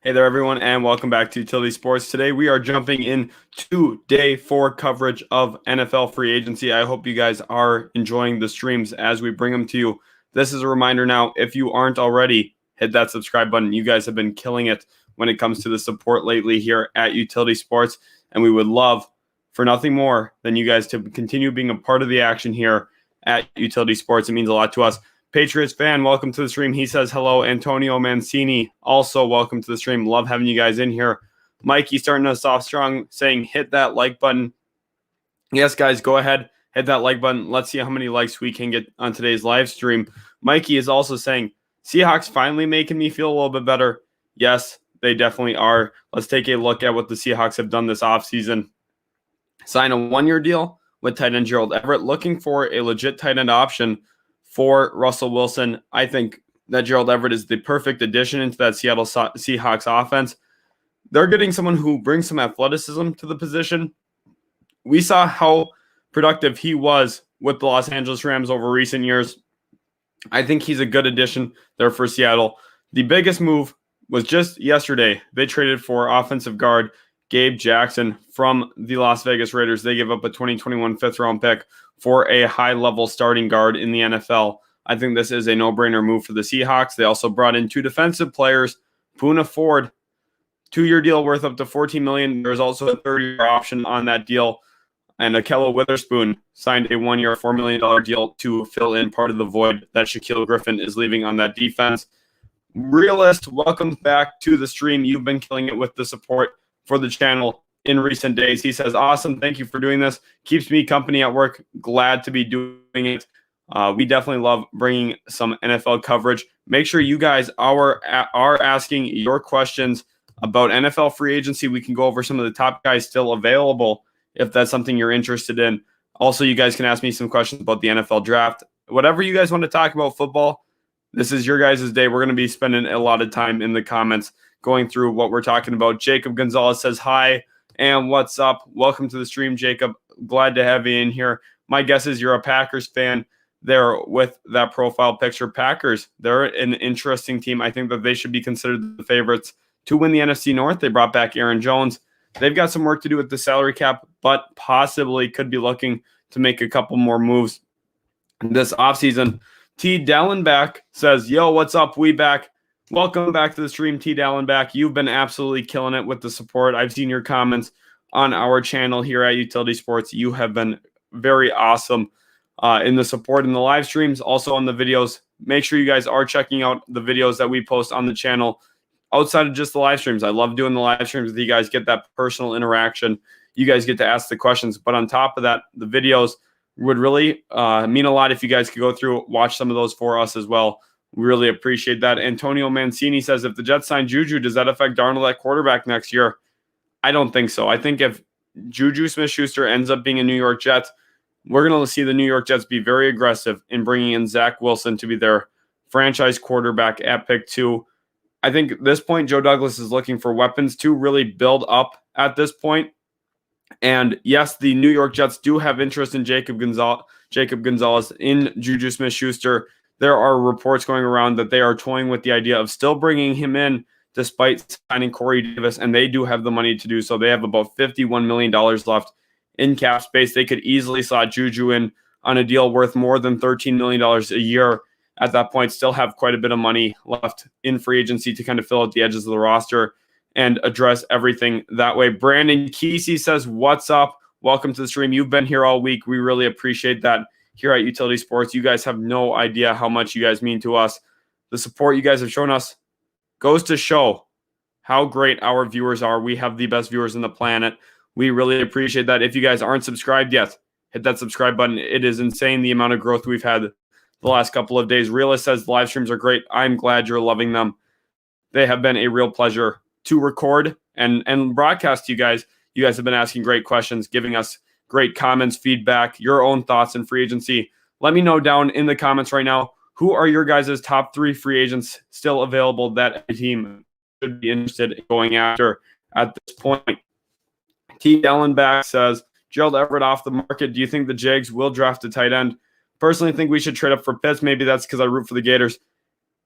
Hey there, everyone, and welcome back to Utility Sports. Today, we are jumping in to day 4 coverage of NFL free agency. I hope you guys are enjoying the streams as we bring them to you. This is a reminder now, if you aren't already, hit that subscribe button. You guys have been killing it when it comes to the support lately here at Utility Sports, and we would love for nothing more than you guys to continue being a part of the action here at Utility Sports. It means a lot to us. Patriots fan, welcome to the stream. He says hello. Antonio Mancini, also welcome to the stream. Love having you guys in here. Mikey starting us off strong, saying hit that like button. Yes, guys, go ahead. Hit that like button. Let's see how many likes we can get on today's live stream. Mikey is also saying, Seahawks finally making me feel a little bit better. Yes, they definitely are. Let's take a look at what the Seahawks have done this offseason. Sign a 1-year deal with tight end Gerald Everett, looking for a legit tight end option for Russell Wilson. I think that Gerald Everett is the perfect addition into that Seattle Seahawks offense. They're getting someone who brings some athleticism to the position. We saw how productive he was with the Los Angeles Rams over recent years. I think he's a good addition there for Seattle. The biggest move was just yesterday. They traded for offensive guard Gabe Jackson from the Las Vegas Raiders. They gave up a 2021 fifth-round pick for a high-level starting guard in the NFL. I think this is a no-brainer move for the Seahawks. They also brought in 2 defensive players. Poona Ford, 2-year deal worth up to $14 million. There's also a 30-year option on that deal. And Akello Witherspoon signed a 1-year, $4 million deal to fill in part of the void that Shaquille Griffin is leaving on that defense. Realist, welcome back to the stream. You've been killing it with the support for the channel in recent days. He says, awesome. Thank you for doing this. Keeps me company at work. Glad to be doing it. We definitely love bringing some NFL coverage. Make sure you guys are asking your questions about NFL free agency. We can go over some of the top guys still available if that's something you're interested in. Also, you guys can ask me some questions about the NFL draft. Whatever you guys want to talk about football, this is your guys' day. We're going to be spending a lot of time in the comments going through what we're talking about. Jacob Gonzalez says hi and what's up. Welcome to the stream, Jacob. Glad to have you in here. My guess is you're a Packers fan there with that profile picture. Packers, they're an interesting team. I think that they should be considered the favorites to win the NFC North. They brought back Aaron Jones. They've got some work to do with the salary cap, but possibly could be looking to make a couple more moves this offseason. T. Dallenbach says, yo, what's up? We back. Welcome back to the stream, T. Dallenbach. You've been absolutely killing it with the support. I've seen your comments on our channel here at Utility Sports. You have been very awesome in the support in the live streams, also on the videos. Make sure you guys are checking out the videos that we post on the channel outside of just the live streams. I love doing the live streams with you guys, get that personal interaction. You guys get to ask the questions. But on top of that, the videos would really mean a lot if you guys could go through, watch some of those for us as well. We really appreciate that. Antonio Mancini says, if the Jets sign Juju, does that affect Darnold at quarterback next year? I don't think so. I think if Juju Smith-Schuster ends up being a New York Jet, we're going to see the New York Jets be very aggressive in bringing in Zach Wilson to be their franchise quarterback at pick 2. I think at this point, Joe Douglas is looking for weapons to really build up at this point. And yes, the New York Jets do have interest in Jacob Gonzalez in Juju Smith-Schuster. There are reports going around that they are toying with the idea of still bringing him in despite signing Corey Davis, and they do have the money to do so. They have about $51 million left in cap space. They could easily slot Juju in on a deal worth more than $13 million a year. At that point, still have quite a bit of money left in free agency to kind of fill out the edges of the roster and address everything that way. Brandon Kesey says, what's up? Welcome to the stream. You've been here all week. We really appreciate that here at Utility Sports. You guys have no idea how much you guys mean to us. The support you guys have shown us goes to show how great our viewers are. We have the best viewers on the planet. We really appreciate that. If you guys aren't subscribed yet, hit that subscribe button. It is insane the amount of growth we've had the last couple of days. Realist says the live streams are great. I'm glad you're loving them. They have been a real pleasure to record and broadcast to you guys. You guys have been asking great questions, giving us great comments, feedback, your own thoughts in free agency. Let me know down in the comments right now, who are your guys' top 3 free agents still available that a team should be interested in going after at this point? T. Ellenbach says, Gerald Everett off the market. Do you think the Jags will draft a tight end? Personally think we should trade up for Pitts. Maybe that's because I root for the Gators.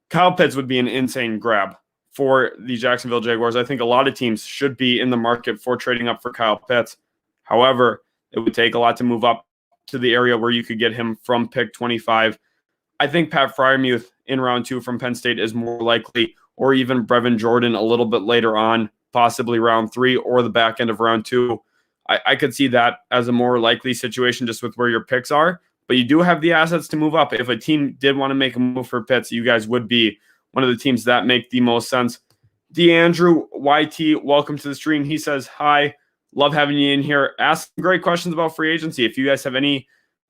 Kyle Pitts would be an insane grab for the Jacksonville Jaguars. I think a lot of teams should be in the market for trading up for Kyle Pitts. However, it would take a lot to move up to the area where you could get him from pick 25. I think Pat Freiermuth in round 2 from Penn State is more likely, or even Brevin Jordan a little bit later on, possibly round 3 or the back end of round 2. I could see that as a more likely situation just with where your picks are. But you do have the assets to move up. If a team did want to make a move for Pitts, you guys would be one of the teams that make the most sense. DeAndrew YT, welcome to the stream. He says, hi, love having you in here. Ask great questions about free agency. If you guys have any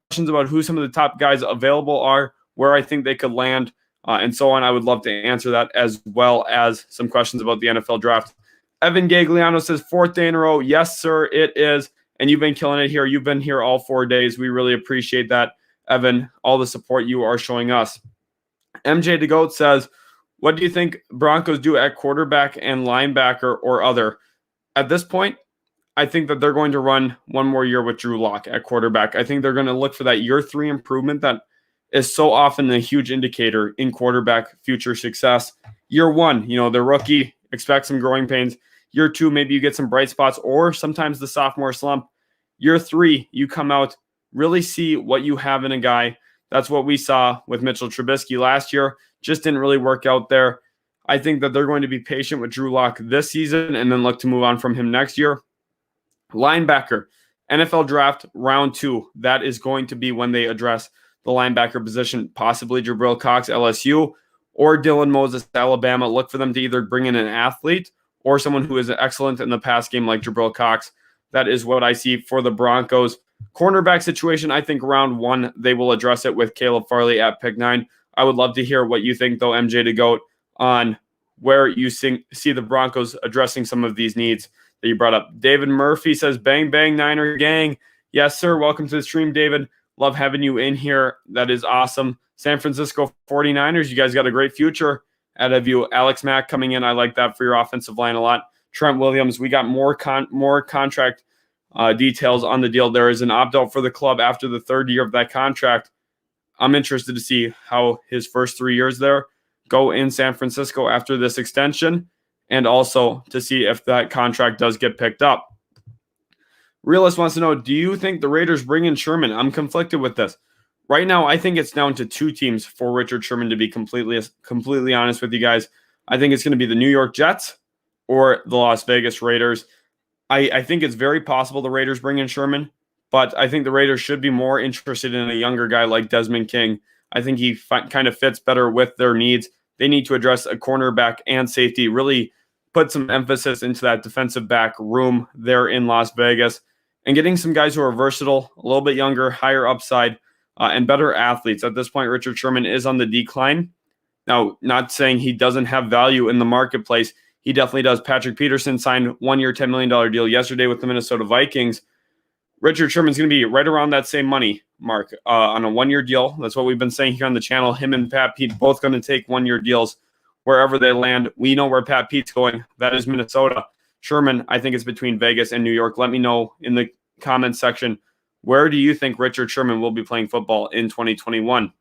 questions about who some of the top guys available are, where I think they could land, and so on, I would love to answer that, as well as some questions about the NFL draft. Evan Gagliano says, 4th day in a row. Yes, sir, it is. And you've been killing it here. You've been here all 4 days. We really appreciate that, Evan, all the support you are showing us. MJ DeGoat says, what do you think Broncos do at quarterback and linebacker or other? At this point, I think that they're going to run one more year with Drew Lock at quarterback. I think they're going to look for that year 3 improvement that is so often a huge indicator in quarterback future success. Year 1, the rookie, expect some growing pains. Year 2, maybe you get some bright spots, or sometimes the sophomore slump. Year 3, you come out, really see what you have in a guy. That's what we saw with Mitchell Trubisky last year. Just didn't really work out there. I think that they're going to be patient with Drew Lock this season and then look to move on from him next year. Linebacker, NFL draft round 2. That is going to be when they address the linebacker position, possibly Jabril Cox, LSU, or Dylan Moses, Alabama. Look for them to either bring in an athlete or someone who is excellent in the pass game like Jabril Cox. That is what I see for the Broncos. Cornerback situation, I think round 1, they will address it with Caleb Farley at pick 9. I would love to hear what you think, though, MJ DeGoat, on where you see the Broncos addressing some of these needs that you brought up. David Murphy says, bang, bang, Niner gang. Yes, sir. Welcome to the stream, David. Love having you in here. That is awesome. San Francisco 49ers, you guys got a great future out of you. Alex Mack coming in. I like that for your offensive line a lot. Trent Williams, we got more contract details on the deal. There is an opt-out for the club after the 3rd year of that contract. I'm interested to see how his first 3 years there go in San Francisco after this extension, and also to see if that contract does get picked up. Realist wants to know, do you think the Raiders bring in Sherman? I'm conflicted with this. Right now, I think it's down to 2 teams for Richard Sherman, to be completely honest with you guys. I think it's going to be the New York Jets or the Las Vegas Raiders. I think it's very possible the Raiders bring in Sherman, but I think the Raiders should be more interested in a younger guy like Desmond King. I think he kind of fits better with their needs. They need to address a cornerback and safety, really put some emphasis into that defensive back room there in Las Vegas, and getting some guys who are versatile, a little bit younger, higher upside, and better athletes. At this point, Richard Sherman is on the decline. Now, not saying he doesn't have value in the marketplace. He definitely does. Patrick Peterson signed 1-year, $10 million deal yesterday with the Minnesota Vikings. Richard Sherman's going to be right around that same money mark on a 1-year deal. That's what we've been saying here on the channel. Him and Pat Pete both going to take 1-year deals wherever they land. We know where Pat Pete's going. That is Minnesota. Sherman, I think, is between Vegas and New York. Let me know in the comments section, where do you think Richard Sherman will be playing football in 2021?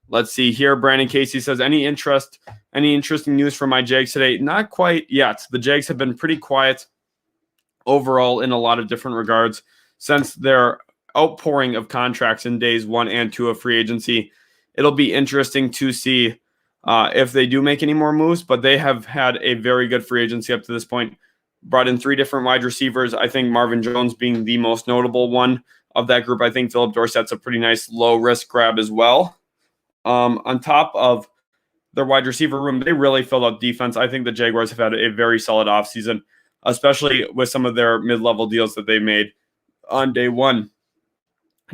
Let's see here. Brandon Casey says, any interesting news from my Jags today? Not quite yet. The Jags have been pretty quiet overall in a lot of different regards since their outpouring of contracts in days 1 and 2 of free agency. It'll be interesting to see if they do make any more moves, but they have had a very good free agency up to this point. Brought in 3 different wide receivers. I think Marvin Jones being the most notable one of that group. I think Philip Dorsett's a pretty nice low-risk grab as well. On top of their wide receiver room, they really filled out defense. I think the Jaguars have had a very solid offseason, especially with some of their mid-level deals that they made on day 1.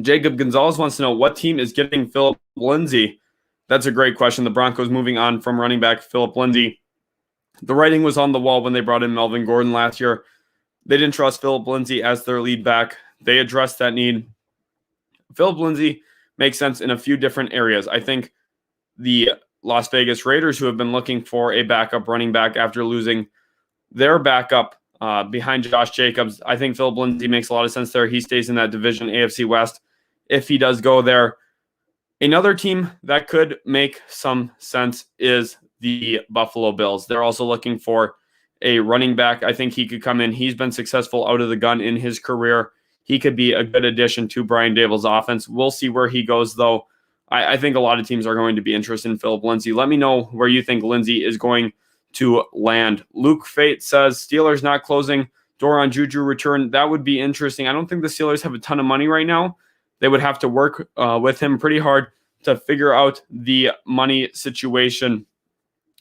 Jacob Gonzalez wants to know, what team is getting Philip Lindsay? That's a great question. The Broncos moving on from running back Philip Lindsay. The writing was on the wall when they brought in Melvin Gordon last year. They didn't trust Philip Lindsay as their lead back. They addressed that need. Philip Lindsay makes sense in a few different areas. I think the Las Vegas Raiders, who have been looking for a backup running back after losing their backup behind Josh Jacobs, I think Philip Lindsay makes a lot of sense there. He stays in that division, AFC West, if he does go there. Another team that could make some sense is the Buffalo Bills. They're also looking for a running back. I think he could come in. He's been successful out of the gun in his career. He could be a good addition to Brian Daboll's offense. We'll see where he goes, though. I think a lot of teams are going to be interested in Philip Lindsay. Let me know where you think Lindsay is going to land. Luke Fate says Steelers not closing door on Juju return. That would be interesting. I don't think the Steelers have a ton of money right now. They would have to work with him pretty hard to figure out the money situation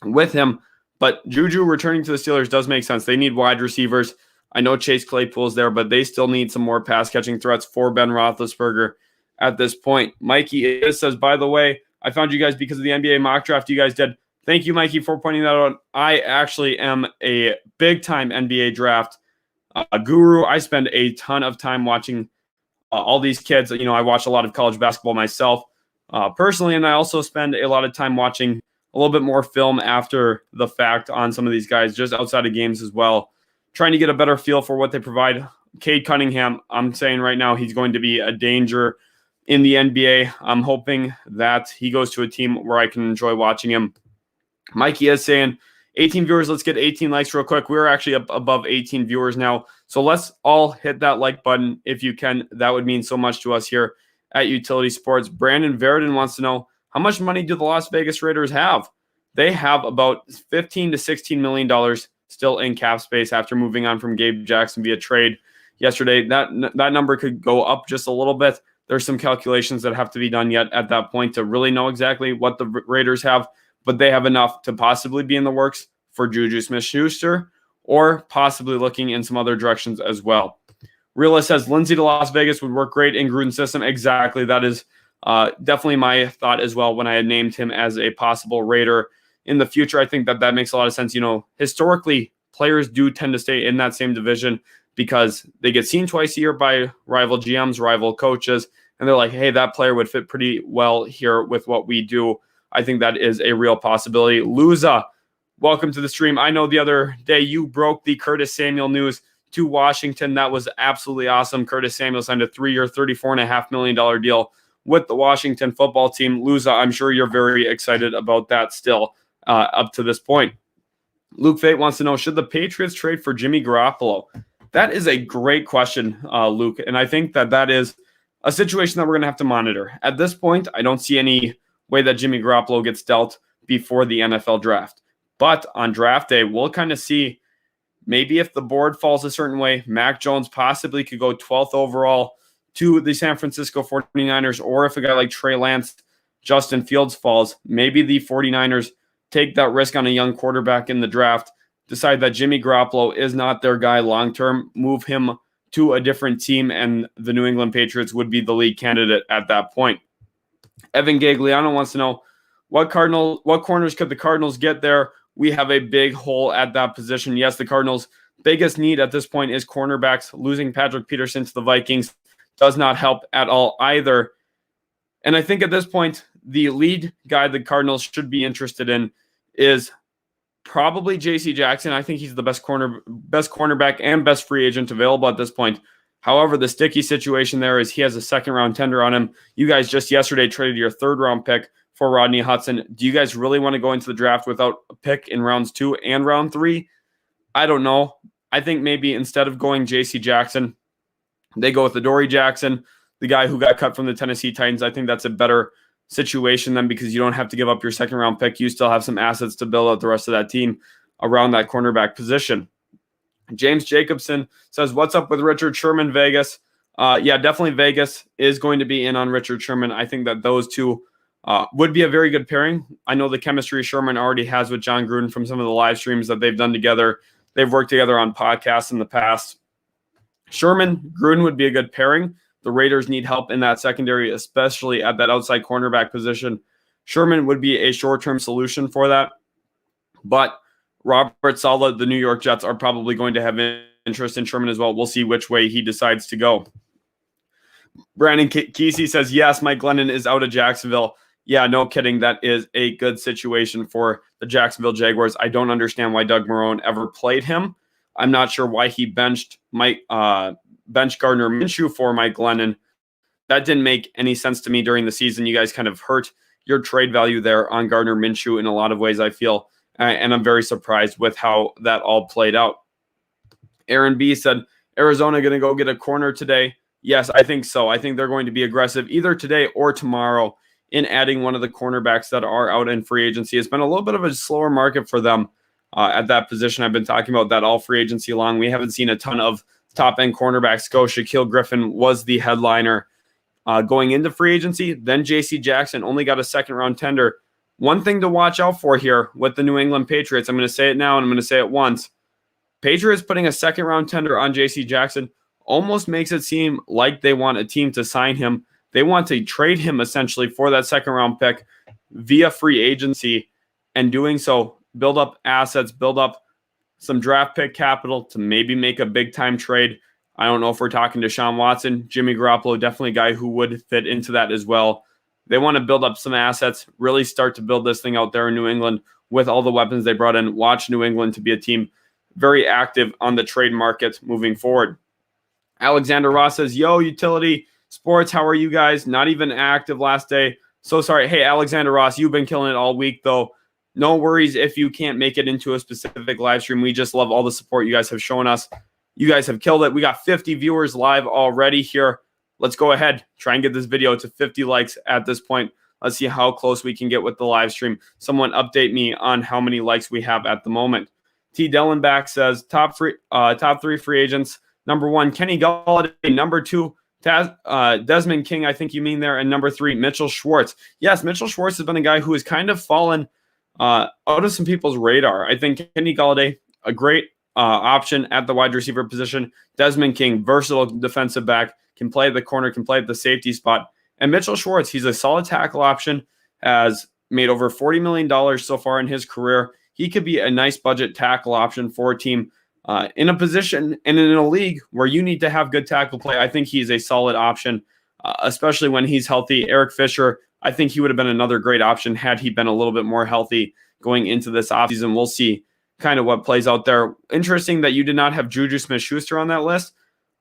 with him. But Juju returning to the Steelers does make sense. They need wide receivers. I know Chase Claypool's there, but they still need some more pass-catching threats for Ben Roethlisberger at this point. Mikey says, by the way, I found you guys because of the NBA mock draft you guys did. Thank you, Mikey, for pointing that out. I actually am a big-time NBA draft guru. I spend a ton of time watching all these kids. You know, I watch a lot of college basketball myself personally, and I also spend a lot of time watching a little bit more film after the fact on some of these guys, just outside of games as well, trying to get a better feel for what they provide. Cade Cunningham, I'm saying right now he's going to be a danger in the NBA. I'm hoping that he goes to a team where I can enjoy watching him. Mikey is saying 18 viewers. Let's get 18 likes real quick. We're actually up above 18 viewers now. So let's all hit that like button if you can. That would mean so much to us here at Utility Sports. Brandon Verdon wants to know, how much money do the Las Vegas Raiders have? They have about $15 to $16 million still in cap space after moving on from Gabe Jackson via trade yesterday. That number could go up just a little bit. There's some calculations that have to be done yet at that point to really know exactly what the Raiders have, but they have enough to possibly be in the works for Juju Smith-Schuster or possibly looking in some other directions as well. Realist says Lindsay to Las Vegas would work great in Gruden's system. Exactly. That is definitely my thought as well when I had named him as a possible Raider in the future. I think that makes a lot of sense. You know, historically, players do tend to stay in that same division because they get seen twice a year by rival GMs, rival coaches, and they're like, hey, that player would fit pretty well here with what we do. I think that is a real possibility. Luza, welcome to the stream. I know the other day you broke the Curtis Samuel news to Washington. That was absolutely awesome. Curtis Samuel signed a 3-year, $34.5 million deal with the Washington football team. Luza, I'm sure you're very excited about that still up to this point. Luke Fate wants to know, should the Patriots trade for Jimmy Garoppolo? That is a great question, Luke, and I think that is a situation that we're going to have to monitor. At this point, I don't see any way that Jimmy Garoppolo gets dealt before the NFL draft. But on draft day, we'll kind of see maybe if the board falls a certain way, Mac Jones possibly could go 12th overall to the San Francisco 49ers, or if a guy like Trey Lance, Justin Fields falls, maybe the 49ers take that risk on a young quarterback in the draft, decide that Jimmy Garoppolo is not their guy long-term, move him to a different team, and the New England Patriots would be the lead candidate at that point. Evan Gagliano wants to know, what corners could the Cardinals get there? We have a big hole at that position. Yes, the Cardinals' biggest need at this point is cornerbacks. Losing Patrick Peterson to the Vikings does not help at all either. And I think at this point, the lead guy the Cardinals should be interested in is probably J.C. Jackson. I think he's the best cornerback and best free agent available at this point. However, the sticky situation there is he has a second-round tender on him. You guys just yesterday traded your third-round pick for Rodney Hudson. Do you guys really want to go into the draft without a pick in rounds 2 and round 3? I don't know. I think maybe instead of going J.C. Jackson, they go with Adoree Jackson, the guy who got cut from the Tennessee Titans. I think that's a better situation then because you don't have to give up your second-round pick. You still have some assets to build out the rest of that team around that cornerback position. James Jacobson says, what's up with Richard Sherman, Vegas? Yeah, definitely Vegas is going to be in on Richard Sherman. I think that those two would be a very good pairing. I know the chemistry Sherman already has with John Gruden from some of the live streams that they've done together. They've worked together on podcasts in the past. Sherman, Gruden would be a good pairing. The Raiders need help in that secondary, especially at that outside cornerback position. Sherman would be a short-term solution for that. But Robert Saleh, the New York Jets, are probably going to have interest in Sherman as well. We'll see which way he decides to go. Brandon Kesey says, yes, Mike Glennon is out of Jacksonville. Yeah, no kidding. That is a good situation for the Jacksonville Jaguars. I don't understand why Doug Marrone ever played him. I'm not sure why he benched Gardner Minshew for Mike Glennon. That didn't make any sense to me during the season. You guys kind of hurt your trade value there on Gardner Minshew in a lot of ways, I feel. And I'm very surprised with how that all played out. Aaron B said, Arizona going to go get a corner today? Yes, I think so. I think they're going to be aggressive either today or tomorrow in adding one of the cornerbacks that are out in free agency. It's been a little bit of a slower market for them at that position. I've been talking about that all free agency long. We haven't seen a ton of top-end cornerbacks go. Shaquille Griffin was the headliner going into free agency. Then J.C. Jackson only got a second-round tender. One thing to watch out for here with the New England Patriots, I'm going to say it now and I'm going to say it once. Patriots putting a second-round tender on J.C. Jackson almost makes it seem like they want a team to sign him. They want to trade him essentially for that second-round pick via free agency, and doing so, build up assets, build up some draft pick capital to maybe make a big-time trade. I don't know if we're talking to Deshaun Watson. Jimmy Garoppolo, definitely a guy who would fit into that as well. They want to build up some assets, really start to build this thing out there in New England with all the weapons they brought in. Watch New England to be a team very active on the trade market moving forward. Alexander Ross says, yo, Utility Sports, how are you guys? Not even active last day. So sorry. Hey, Alexander Ross, you've been killing it all week, though. No worries if you can't make it into a specific live stream. We just love all the support you guys have shown us. You guys have killed it. We got 50 viewers live already here. Let's go ahead, try and get this video to 50 likes at this point. Let's see how close we can get with the live stream. Someone update me on how many likes we have at the moment. T. Dellenbach says, top three free agents. Number 1, Kenny Golladay. Number 2, Desmond King, I think you mean there. And number 3, Mitchell Schwartz. Yes, Mitchell Schwartz has been a guy who has kind of fallen out of some people's radar. I think Kenny Golladay, a great option at the wide receiver position. Desmond King, versatile defensive back, can play the corner, can play at the safety spot. And Mitchell Schwartz, he's a solid tackle option, has made over $40 million so far in his career. He could be a nice budget tackle option for a team in a position and in a league where you need to have good tackle play. I think he's a solid option, especially when he's healthy. Eric Fisher, I think he would have been another great option had he been a little bit more healthy going into this offseason. We'll see kind of what plays out there. Interesting that you did not have Juju Smith-Schuster on that list.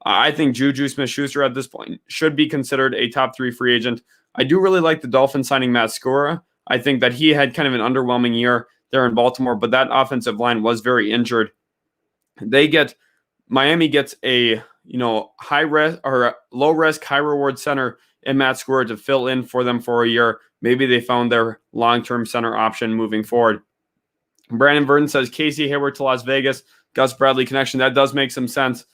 I think Juju Smith-Schuster at this point should be considered a top 3 free agent. I do really like the Dolphins signing Matt Skura. I think that he had kind of an underwhelming year there in Baltimore, but that offensive line was very injured. Miami gets a high risk or low risk, high reward center in Matt Skura to fill in for them for a year. Maybe they found their long-term center option moving forward. Brandon Verdon says Casey Hayward to Las Vegas, Gus Bradley connection. That does make some sense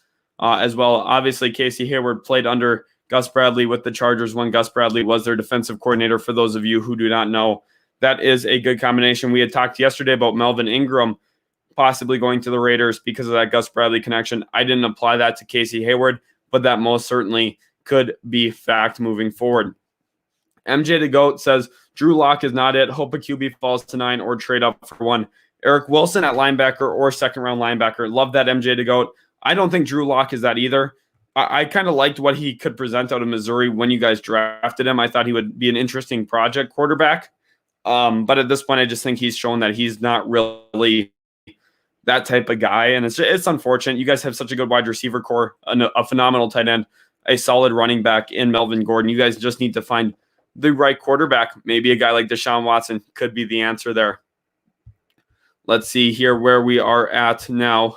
as well. Obviously, Casey Hayward played under Gus Bradley with the Chargers when Gus Bradley was their defensive coordinator. For those of you who do not know, that is a good combination. We had talked yesterday about Melvin Ingram possibly going to the Raiders because of that Gus Bradley connection. I didn't apply that to Casey Hayward, but that most certainly could be fact moving forward. MJ the GOAT says, Drew Lock is not it. Hope a QB falls to 9 or trade up for 1. Eric Wilson at linebacker or second-round linebacker. Love that MJ the GOAT. I don't think Drew Lock is that either. I kind of liked what he could present out of Missouri when you guys drafted him. I thought he would be an interesting project quarterback. But at this point, I just think he's shown that he's not really that type of guy. And it's unfortunate. You guys have such a good wide receiver core, a phenomenal tight end, a solid running back in Melvin Gordon. You guys just need to find the right quarterback. Maybe a guy like Deshaun Watson could be the answer there. Let's see here where we are at now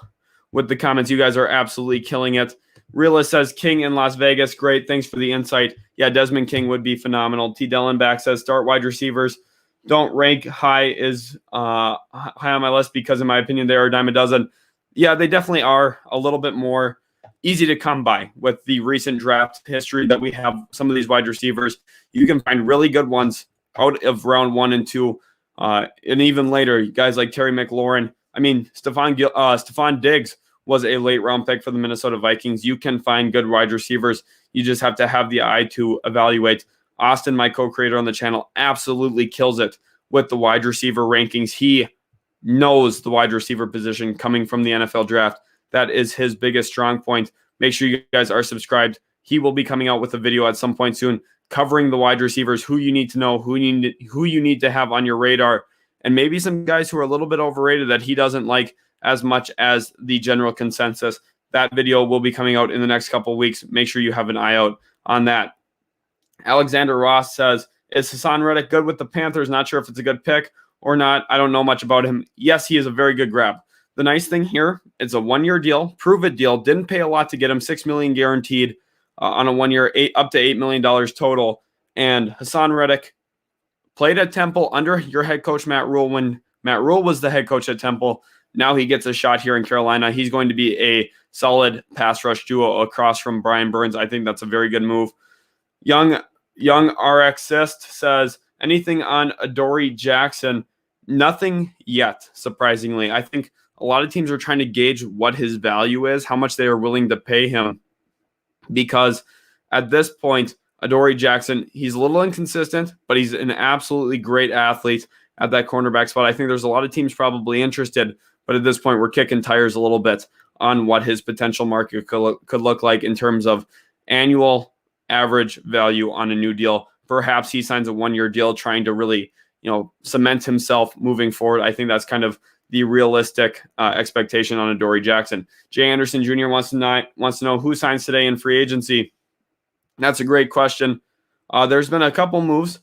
with the comments. You guys are absolutely killing it. Realist says King in Las Vegas. Great. Thanks for the insight. Yeah, Desmond King would be phenomenal. T. Dellenbach says start wide receivers. Don't rank high is high on my list because, in my opinion, they are a dime a dozen. Yeah, they definitely are a little bit more easy to come by with the recent draft history that we have. Some of these wide receivers, you can find really good ones out of round 1 and 2. And even later, guys like Terry McLaurin. I mean, Stefan Diggs was a late round pick for the Minnesota Vikings. You can find good wide receivers. You just have to have the eye to evaluate. Austin, my co-creator on the channel, absolutely kills it with the wide receiver rankings. He knows the wide receiver position coming from the NFL draft. That is his biggest strong point. Make sure you guys are subscribed. He will be coming out with a video at some point soon covering the wide receivers, who you need to know, who you need to have on your radar, and maybe some guys who are a little bit overrated that he doesn't like as much as the general consensus. That video will be coming out in the next couple of weeks. Make sure you have an eye out on that. Alexander Ross says, Is Hassan Reddick good with the Panthers? Not sure if it's a good pick or not. I don't know much about him. Yes, he is a very good grab. The nice thing here, it's a 1-year deal, prove-it deal. Didn't pay a lot to get him, $6 million guaranteed on a 1 year, up to $8 million total. And Hassan Reddick played at Temple under your head coach Matt Rule when Matt Rule was the head coach at Temple. Now he gets a shot here in Carolina. He's going to be a solid pass rush duo across from Brian Burns. I think that's a very good move. Young RXist says, anything on Adoree Jackson? Nothing yet, surprisingly. I think a lot of teams are trying to gauge what his value is, how much they are willing to pay him. Because at this point, Adoree Jackson, he's a little inconsistent, but he's an absolutely great athlete at that cornerback spot. I think there's a lot of teams probably interested, but at this point, we're kicking tires a little bit on what his potential market could look like in terms of annual average value on a new deal. Perhaps he signs a 1-year deal trying to really, cement himself moving forward. I think that's kind of the realistic expectation on Adoree Jackson. Jay Anderson Jr. wants to know who signs today in free agency. That's a great question. There's been a couple moves.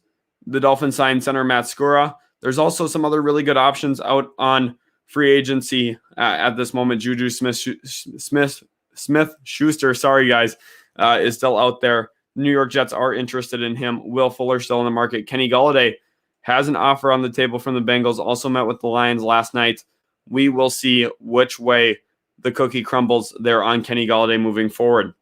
The Dolphins signed center Matt Skura. There's also some other really good options out on free agency at this moment. Juju Smith Schuster, sorry guys, is still out there. New York Jets are interested in him. Will Fuller still in the market. Kenny Golladay has an offer on the table from the Bengals. Also met with the Lions last night. We will see which way the cookie crumbles there on Kenny Golladay moving forward.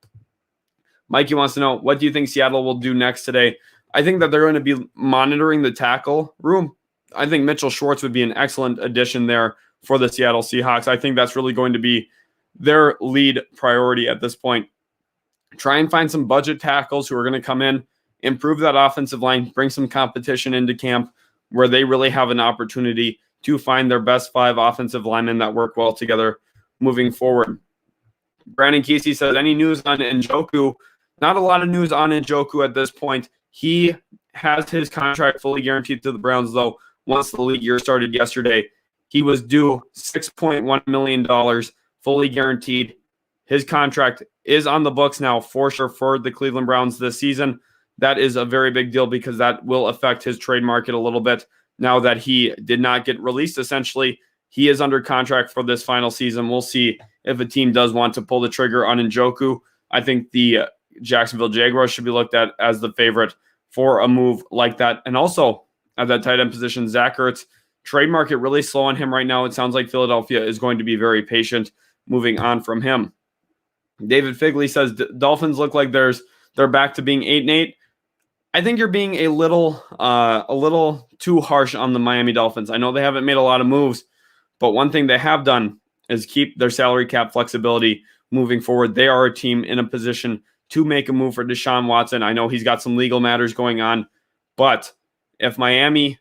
Mikey wants to know, what do you think Seattle will do next today? I think that they're going to be monitoring the tackle room. I think Mitchell Schwartz would be an excellent addition there for the Seattle Seahawks. I think that's really going to be their lead priority at this point. Try and find some budget tackles who are going to come in, improve that offensive line, bring some competition into camp where they really have an opportunity to find their best 5 offensive linemen that work well together moving forward. Brandon Kesey says, any news on Njoku? Not a lot of news on Njoku at this point. He has his contract fully guaranteed to the Browns, though, once the league year started yesterday. He was due $6.1 million, fully guaranteed. His contract is on the books now for sure for the Cleveland Browns this season. That is a very big deal because that will affect his trade market a little bit. Now that he did not get released, essentially, he is under contract for this final season. We'll see if a team does want to pull the trigger on Njoku. I think the Jacksonville Jaguars should be looked at as the favorite for a move like that. And also at that tight end position, Zach Ertz, trade market really slow on him right now. It sounds like Philadelphia is going to be very patient moving on from him. David Figley says Dolphins look like they're back to being 8-8. I think you're being a little too harsh on the Miami Dolphins. I know they haven't made a lot of moves, but one thing they have done is keep their salary cap flexibility moving forward. They are a team in a position to make a move for Deshaun Watson. I know he's got some legal matters going on, but if Miami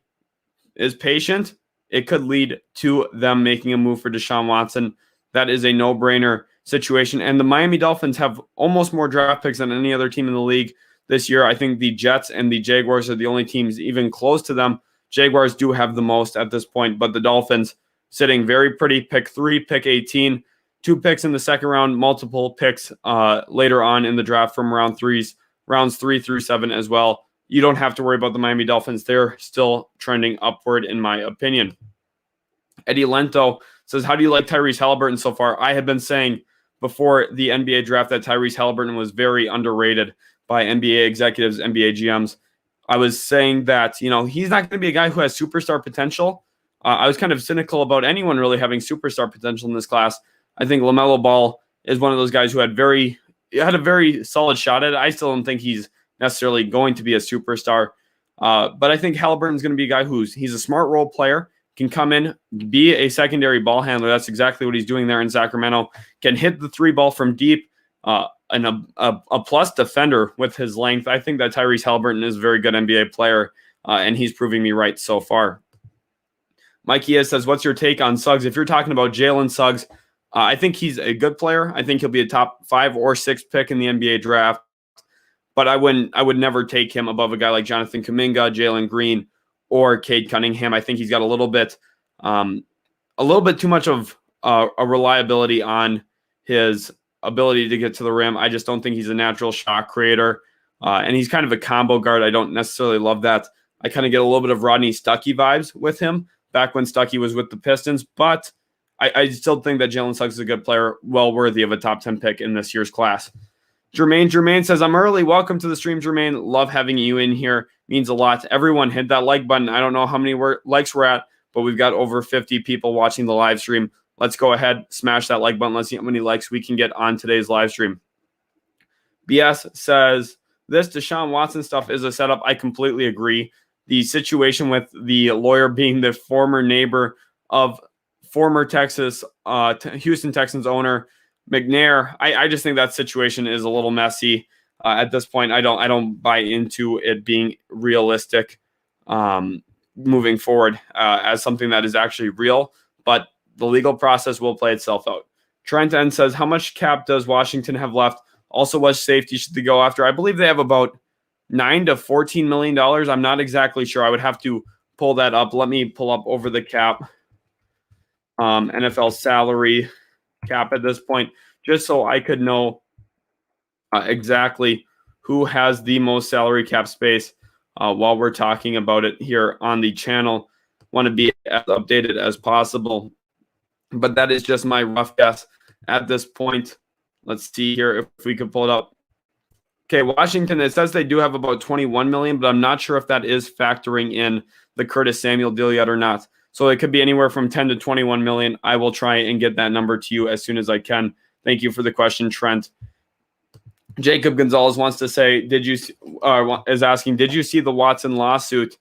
is patient, it could lead to them making a move for Deshaun Watson. That is a no-brainer situation. And the Miami Dolphins have almost more draft picks than any other team in the league this year. I think the Jets and the Jaguars are the only teams even close to them. Jaguars do have the most at this point, but the Dolphins sitting very pretty. Pick 3, pick 18, 2 picks in the second round, multiple picks later on in the draft from rounds 3 through 7 as well. You don't have to worry about the Miami Dolphins. They're still trending upward, in my opinion. Eddie Lento says, how do you like Tyrese Halliburton so far? I had been saying before the NBA draft that Tyrese Halliburton was very underrated by NBA executives, NBA GMs. I was saying that, he's not going to be a guy who has superstar potential. I was kind of cynical about anyone really having superstar potential in this class. I think LaMelo Ball is one of those guys who had a very solid shot at it. I still don't think he's necessarily going to be a superstar. But I think Halliburton's going to be a guy he's a smart role player, can come in, be a secondary ball handler. That's exactly what he's doing there in Sacramento. Can hit the 3 ball from deep, and a plus defender with his length. I think that Tyrese Halliburton is a very good NBA player, and he's proving me right so far. Mikey says, what's your take on Suggs? If you're talking about Jalen Suggs, I think he's a good player. I think he'll be a top 5 or 6 pick in the NBA draft. But I would never take him above a guy like Jonathan Kuminga, Jalen Green, or Cade Cunningham. I think he's got a little bit too much of a reliability on his ability to get to the rim. I just don't think he's a natural shot creator. And he's kind of a combo guard. I don't necessarily love that. I kind of get a little bit of Rodney Stuckey vibes with him back when Stuckey was with the Pistons, but I still think that Jalen Suggs is a good player, well worthy of a top 10 pick in this year's class. Jermaine says, I'm early. Welcome to the stream, Jermaine. Love having you in here. Means a lot. Everyone hit that like button. I don't know how many likes we're at, but we've got over 50 people watching the live stream. Let's go ahead, smash that like button. Let's see how many likes we can get on today's live stream. BS says, this Deshaun Watson stuff is a setup. I completely agree. The situation with the lawyer being the former neighbor of former Houston Texans owner McNair, I just think that situation is a little messy at this point. I don't buy into it being realistic moving forward as something that is actually real, but the legal process will play itself out. Trent N says, how much cap does Washington have left? Also, what safety should they go after? I believe they have about $9 to $14 million. I'm not exactly sure. I would have to pull that up. Let me pull up over the cap. NFL salary cap at this point, just so I could know exactly who has the most salary cap space while we're talking about it here on the channel. Want to be as updated as possible, but that is just my rough guess at this point. Let's see here if we could pull it up. Okay, Washington, it says they do have about $21 million, but I'm not sure if that is factoring in the Curtis Samuel deal yet or not. So it could be anywhere from 10 to 21 million. I will try and get that number to you as soon as I can. Thank you for the question, Trent. Jacob Gonzalez wants to say, is asking, did you see the Watson lawsuit?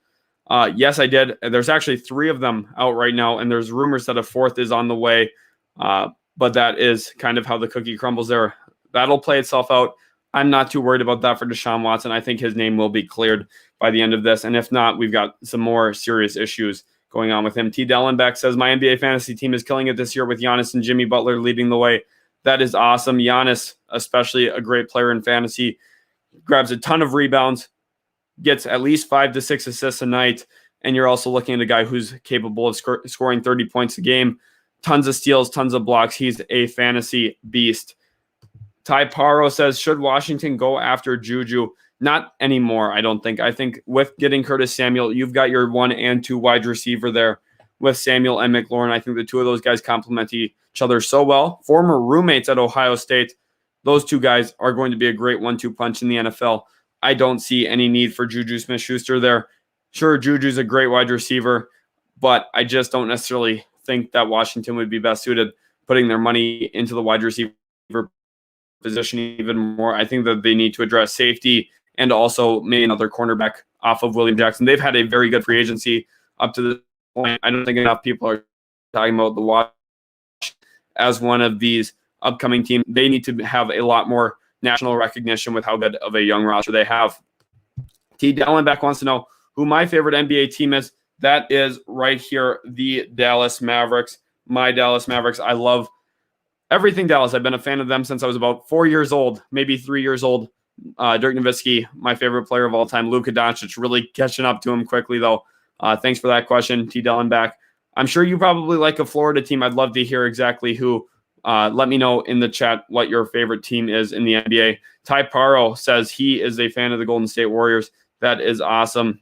Yes, I did. There's actually 3 of them out right now, and there's rumors that a 4th is on the way. But that is kind of how the cookie crumbles there. That'll play itself out. I'm not too worried about that for Deshaun Watson. I think his name will be cleared by the end of this. And if not, we've got some more serious issues going on with him. T. Dellenbeck says, my NBA fantasy team is killing it this year with Giannis and Jimmy Butler leading the way. That is awesome. Giannis, especially a great player in fantasy, grabs a ton of rebounds, gets at least 5 to 6 assists a night. And you're also looking at a guy who's capable of scoring 30 points a game, tons of steals, tons of blocks. He's a fantasy beast. Ty Paro says, should Washington go after Juju? Not anymore, I don't think. I think with getting Curtis Samuel, you've got your 1 and 2 wide receiver there with Samuel and McLaurin. I think the 2 of those guys complement each other so well. Former roommates at Ohio State. Those 2 guys are going to be a great 1-2 punch in the NFL. I don't see any need for Juju Smith-Schuster there. Sure, Juju's a great wide receiver, but I just don't necessarily think that Washington would be best suited putting their money into the wide receiver position even more. I think that they need to address safety and also maybe another cornerback off of William Jackson. They've had a very good free agency up to this point. I don't think enough people are talking about the Watch as one of these upcoming teams. They need to have a lot more national recognition with how good of a young roster they have. T. Dellenbeck wants to know who my favorite NBA team is. That is right here, the Dallas Mavericks. My Dallas Mavericks. I love everything Dallas. I've been a fan of them since I was about 4 years old, maybe 3 years old. Dirk Nowitzki, my favorite player of all time. Luka Doncic, really catching up to him quickly, though. Thanks for that question, T. Dellenbeck. I'm sure you probably like a Florida team. I'd love to hear exactly who. Let me know in the chat what your favorite team is in the NBA. Ty Paro says he is a fan of the Golden State Warriors. That is awesome.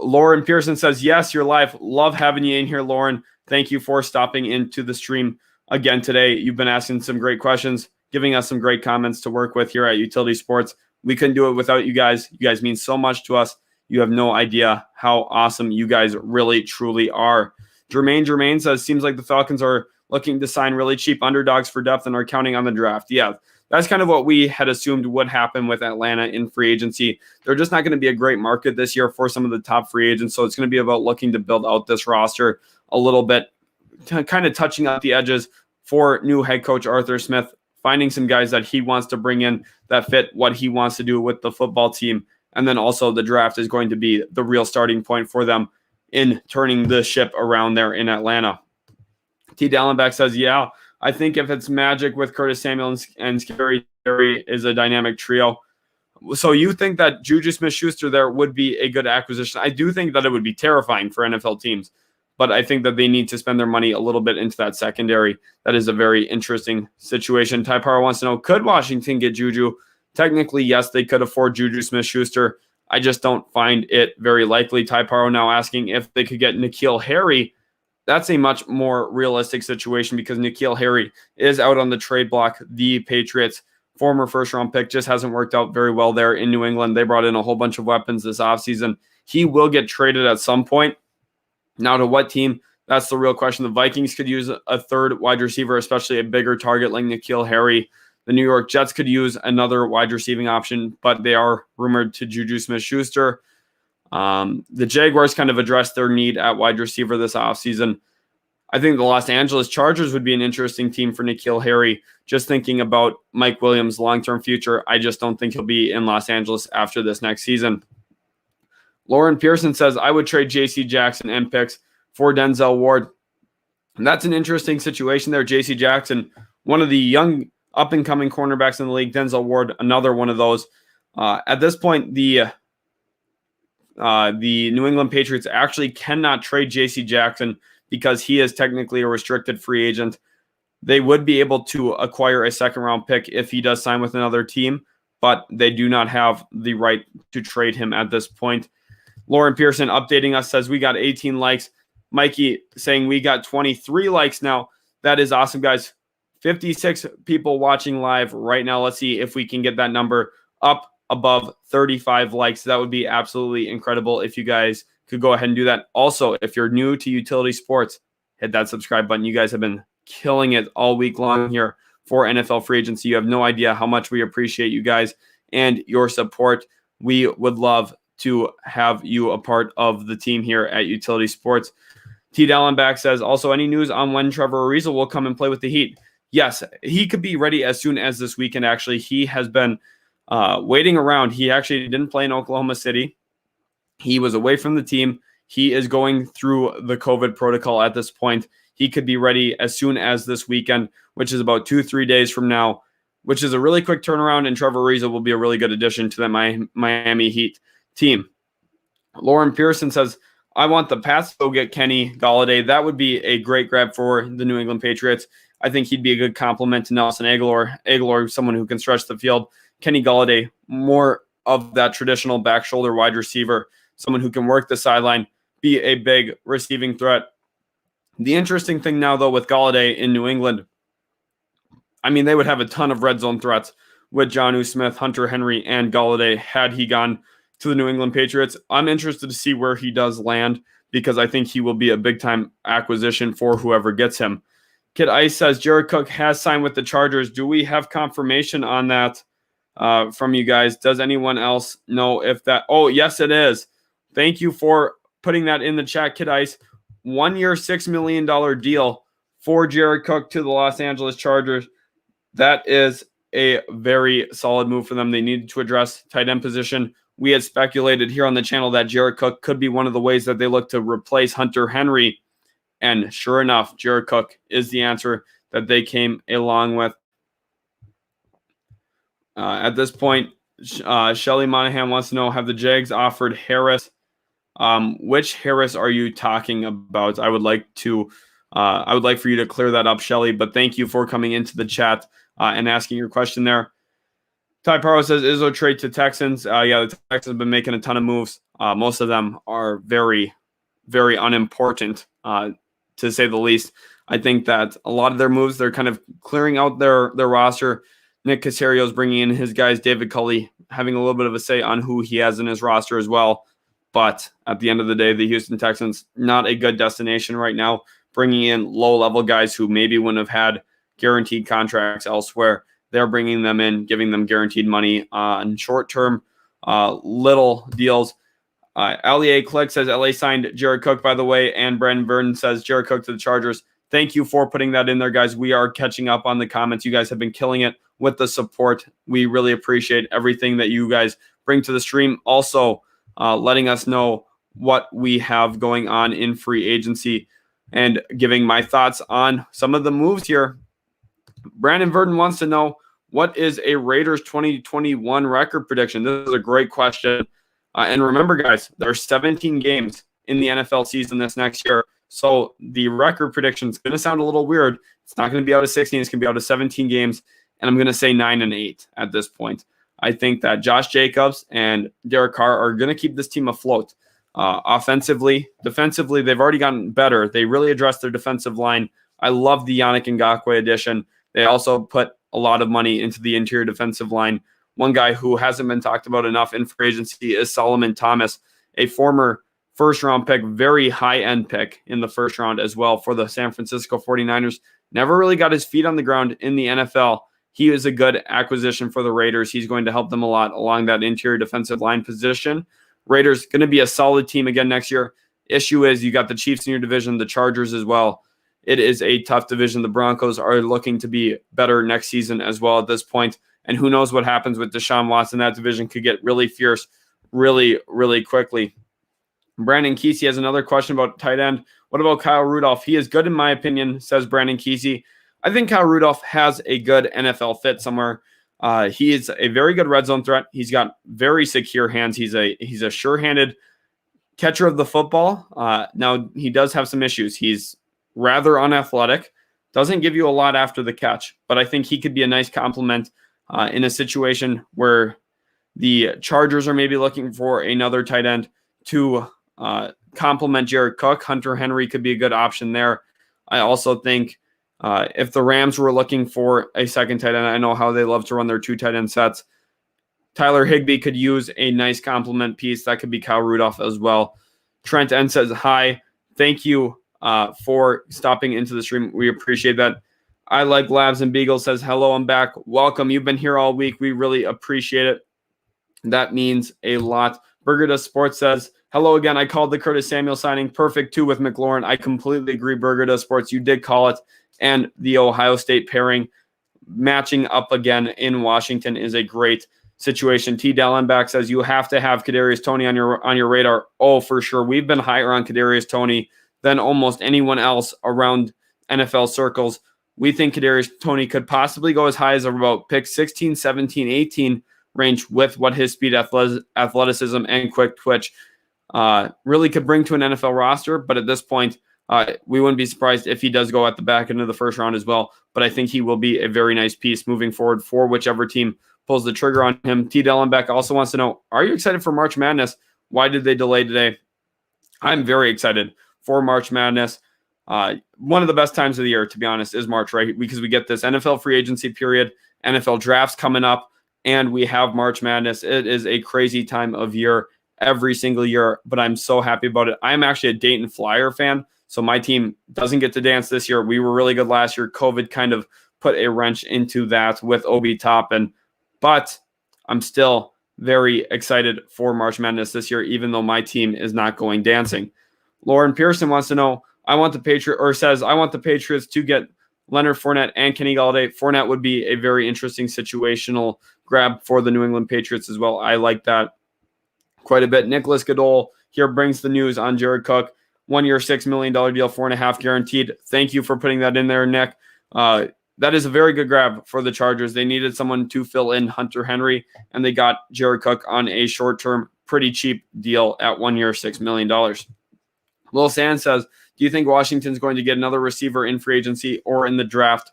Lauren Pearson says, yes, you're live. Love having you in here, Lauren. Thank you for stopping into the stream again today. You've been asking some great questions, giving us some great comments to work with here at Utility Sports. We couldn't do it without you guys. You guys mean so much to us. You have no idea how awesome you guys really, truly are. Jermaine says, seems like the Falcons are looking to sign really cheap underdogs for depth and are counting on the draft. Yeah, that's kind of what we had assumed would happen with Atlanta in free agency. They're just not going to be a great market this year for some of the top free agents, so it's going to be about looking to build out this roster a little bit, kind of touching out the edges for new head coach Arthur Smith, finding some guys that he wants to bring in that fit what he wants to do with the football team. And then also the draft is going to be the real starting point for them in turning the ship around there in Atlanta. T. Dellenbeck says, yeah, I think if it's Magic with Curtis Samuel and Scary Terry is a dynamic trio. So you think that Juju Smith-Schuster there would be a good acquisition? I do think that it would be terrifying for NFL teams, but I think that they need to spend their money a little bit into that secondary. That is a very interesting situation. Ty Parr wants to know, could Washington get Juju? Technically, yes, they could afford Juju Smith-Schuster. I just don't find it very likely. Ty Paro now asking if they could get N'Keal Harry. That's a much more realistic situation because N'Keal Harry is out on the trade block. The Patriots' former first-round pick just hasn't worked out very well there in New England. They brought in a whole bunch of weapons this offseason. He will get traded at some point. Now, to what team? That's the real question. The Vikings could use a third wide receiver, especially a bigger target like N'Keal Harry. The New York Jets could use another wide receiving option, but they are rumored to Juju Smith-Schuster. The Jaguars kind of addressed their need at wide receiver this offseason. I think the Los Angeles Chargers would be an interesting team for N'Keal Harry. Just thinking about Mike Williams' long-term future, I just don't think he'll be in Los Angeles after this next season. Lauren Pearson says, I would trade J.C. Jackson and picks for Denzel Ward. And that's an interesting situation there. J.C. Jackson, one of the young up-and-coming cornerbacks in the league. Denzel Ward, another one of those. At this point, the New England Patriots actually cannot trade J.C. Jackson because he is technically a restricted free agent. They would be able to acquire a second-round pick if he does sign with another team, but they do not have the right to trade him at this point. Lauren Pearson updating us says, we got 18 likes. Mikey saying we got 23 likes now. That is awesome, guys. 56 people watching live right now. Let's see if we can get that number up above 35 likes. That would be absolutely incredible if you guys could go ahead and do that. Also, if you're new to Utility Sports, hit that subscribe button. You guys have been killing it all week long here for NFL free agency. You have no idea how much we appreciate you guys and your support. We would love to have you a part of the team here at Utility Sports. T. Dallenbach says, also, any news on when Trevor Ariza will come and play with the Heat? Yes, he could be ready as soon as this weekend, actually. He has been waiting around. He actually didn't play in Oklahoma City. He was away from the team. He is going through the COVID protocol at this point. He could be ready as soon as this weekend, which is about 2-3 days from now, which is a really quick turnaround, and Trevor Ariza will be a really good addition to the Miami Heat team. Lauren Pearson says, I want the Pats to go get Kenny Golladay. That would be a great grab for the New England Patriots. I think he'd be a good compliment to Nelson Agholor. Agholor, someone who can stretch the field. Kenny Golladay, more of that traditional back shoulder wide receiver, someone who can work the sideline, be a big receiving threat. The interesting thing now, though, with Golladay in New England, I mean, they would have a ton of red zone threats with Jonnu Smith, Hunter Henry, and Golladay had he gone to the New England Patriots. I'm interested to see where he does land because I think he will be a big-time acquisition for whoever gets him. Kid Ice says, Jared Cook has signed with the Chargers. Do we have confirmation on that from you guys? Does anyone else know if that? Oh, yes, it is. Thank you for putting that in the chat, Kid Ice. 1 year, $6 million deal for Jared Cook to the Los Angeles Chargers. That is a very solid move for them. They needed to address tight end position. We had speculated here on the channel that Jared Cook could be one of the ways that they look to replace Hunter Henry. And sure enough, Jared Cook is the answer that they came along with. At this point, Shelly Monahan wants to know, have the Jags offered Harris? Which Harris are you talking about? I would like for you to clear that up, Shelly, but thank you for coming into the chat and asking your question there. Ty Paro says, Izzo trade to Texans. Yeah, the Texans have been making a ton of moves. Most of them are very, very unimportant, to say the least. I think that a lot of their moves, they're kind of clearing out their roster. Nick Caserio's bringing in his guys, David Culley, having a little bit of a say on who he has in his roster as well. But at the end of the day, the Houston Texans, not a good destination right now, bringing in low-level guys who maybe wouldn't have had guaranteed contracts elsewhere. They're bringing them in, giving them guaranteed money on short-term little deals. LEA Click says LA signed Jared Cook, by the way, and Brandon Vernon says Jared Cook to the Chargers. Thank you for putting that in there, guys. We are catching up on the comments. You guys have been killing it with the support. We really appreciate everything that you guys bring to the stream. Also, letting us know what we have going on in free agency and giving my thoughts on some of the moves here. Brandon Verdon wants to know, what is a Raiders 2021 record prediction? This is a great question. And remember, guys, there are 17 games in the NFL season this next year. So the record prediction is going to sound a little weird. It's not going to be out of 16. It's going to be out of 17 games. And I'm going to say 9-8 at this point. I think that Josh Jacobs and Derek Carr are going to keep this team afloat. Offensively, defensively, they've already gotten better. They really addressed their defensive line. I love the Yannick Ngakoue addition. They also put a lot of money into the interior defensive line. One guy who hasn't been talked about enough in free agency is Solomon Thomas, a former first-round pick, very high-end pick in the first round as well for the San Francisco 49ers. Never really got his feet on the ground in the NFL. He is a good acquisition for the Raiders. He's going to help them a lot along that interior defensive line position. Raiders going to be a solid team again next year. Issue is you got the Chiefs in your division, the Chargers as well. It is a tough division. The Broncos are looking to be better next season as well at this point. And who knows what happens with Deshaun Watson. That division could get really fierce really, really quickly. Brandon Kesey has another question about tight end. What about Kyle Rudolph? He is good in my opinion, says Brandon Kesey. I think Kyle Rudolph has a good NFL fit somewhere. He is a very good red zone threat. He's got very secure hands. He's a sure-handed catcher of the football. Now, he does have some issues. He's rather unathletic, doesn't give you a lot after the catch, but I think he could be a nice complement in a situation where the Chargers are maybe looking for another tight end to complement Jared Cook. Hunter Henry could be a good option there. I also think if the Rams were looking for a second tight end, I know how they love to run their two tight end sets. Tyler Higbee could use a nice complement piece. That could be Kyle Rudolph as well. Trent N says, hi. Thank you for stopping into the stream. We appreciate that. I like Labs and Beagle says, hello, I'm back. Welcome. You've been here all week. We really appreciate it. That means a lot. Burger Does Sports says, hello again. I called the Curtis Samuel signing. Perfect too with McLaurin. I completely agree, Burger Does Sports. You did call it. And the Ohio State pairing matching up again in Washington is a great situation. T. Dellenbach says you have to have Kadarius Toney on your radar. Oh, for sure. We've been higher on Kadarius Toney than almost anyone else around NFL circles. We think Kadarius Toney could possibly go as high as about pick 16, 17, 18 range with what his speed, athleticism, and quick twitch really could bring to an NFL roster. But at this point, we wouldn't be surprised if he does go at the back end of the first round as well. But I think he will be a very nice piece moving forward for whichever team pulls the trigger on him. T. Dellenbeck also wants to know, are you excited for March Madness? Why did they delay today? I'm very excited for March Madness. One of the best times of the year, to be honest, is March, right? Because we get this NFL free agency period, NFL drafts coming up, and we have March Madness. It is a crazy time of year every single year, but I'm so happy about it. I'm actually a Dayton Flyer fan, so my team doesn't get to dance this year. We were really good last year. COVID kind of put a wrench into that with Obi Toppin, but I'm still very excited for March Madness this year, even though my team is not going dancing. Lauren Pearson wants to know, I want the Patriots to get Leonard Fournette and Kenny Galladay. Fournette would be a very interesting situational grab for the New England Patriots as well. I like that quite a bit. Nicholas Goodall here brings the news on Jared Cook. 1 year, $6 million deal, 4.5 guaranteed. Thank you for putting that in there, Nick. That is a very good grab for the Chargers. They needed someone to fill in Hunter Henry, and they got Jared Cook on a short-term, pretty cheap deal at 1 year, $6 million. Lil Sand says, do you think Washington's going to get another receiver in free agency or in the draft?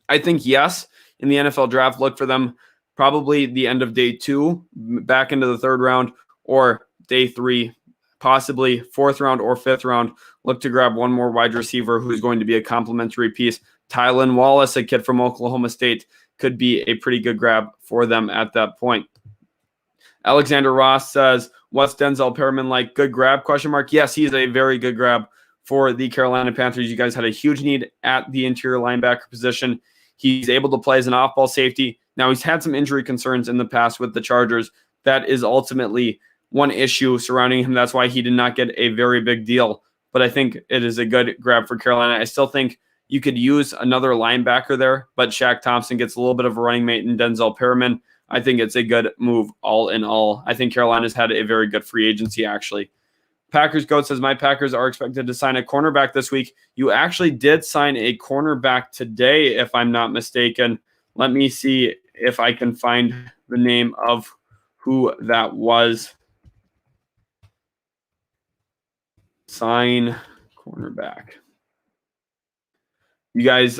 I think yes. In the NFL draft, look for them probably the end of day 2, back into the 3rd round, or day 3, possibly 4th round or 5th round. Look to grab one more wide receiver who's going to be a complementary piece. Tylan Wallace, a kid from Oklahoma State, could be a pretty good grab for them at that point. Alexander Ross says, what's Denzel Perriman like? Good grab, ? Yes, he's a very good grab for the Carolina Panthers. You guys had a huge need at the interior linebacker position. He's able to play as an off-ball safety. Now, he's had some injury concerns in the past with the Chargers. That is ultimately one issue surrounding him. That's why he did not get a very big deal. But I think it is a good grab for Carolina. I still think you could use another linebacker there, but Shaq Thompson gets a little bit of a running mate in Denzel Perriman. I think it's a good move all in all. I think Carolina's had a very good free agency, actually. Packers Goat says, my Packers are expected to sign a cornerback this week. You actually did sign a cornerback today, if I'm not mistaken. Let me see if I can find the name of who that was. Sign cornerback. You guys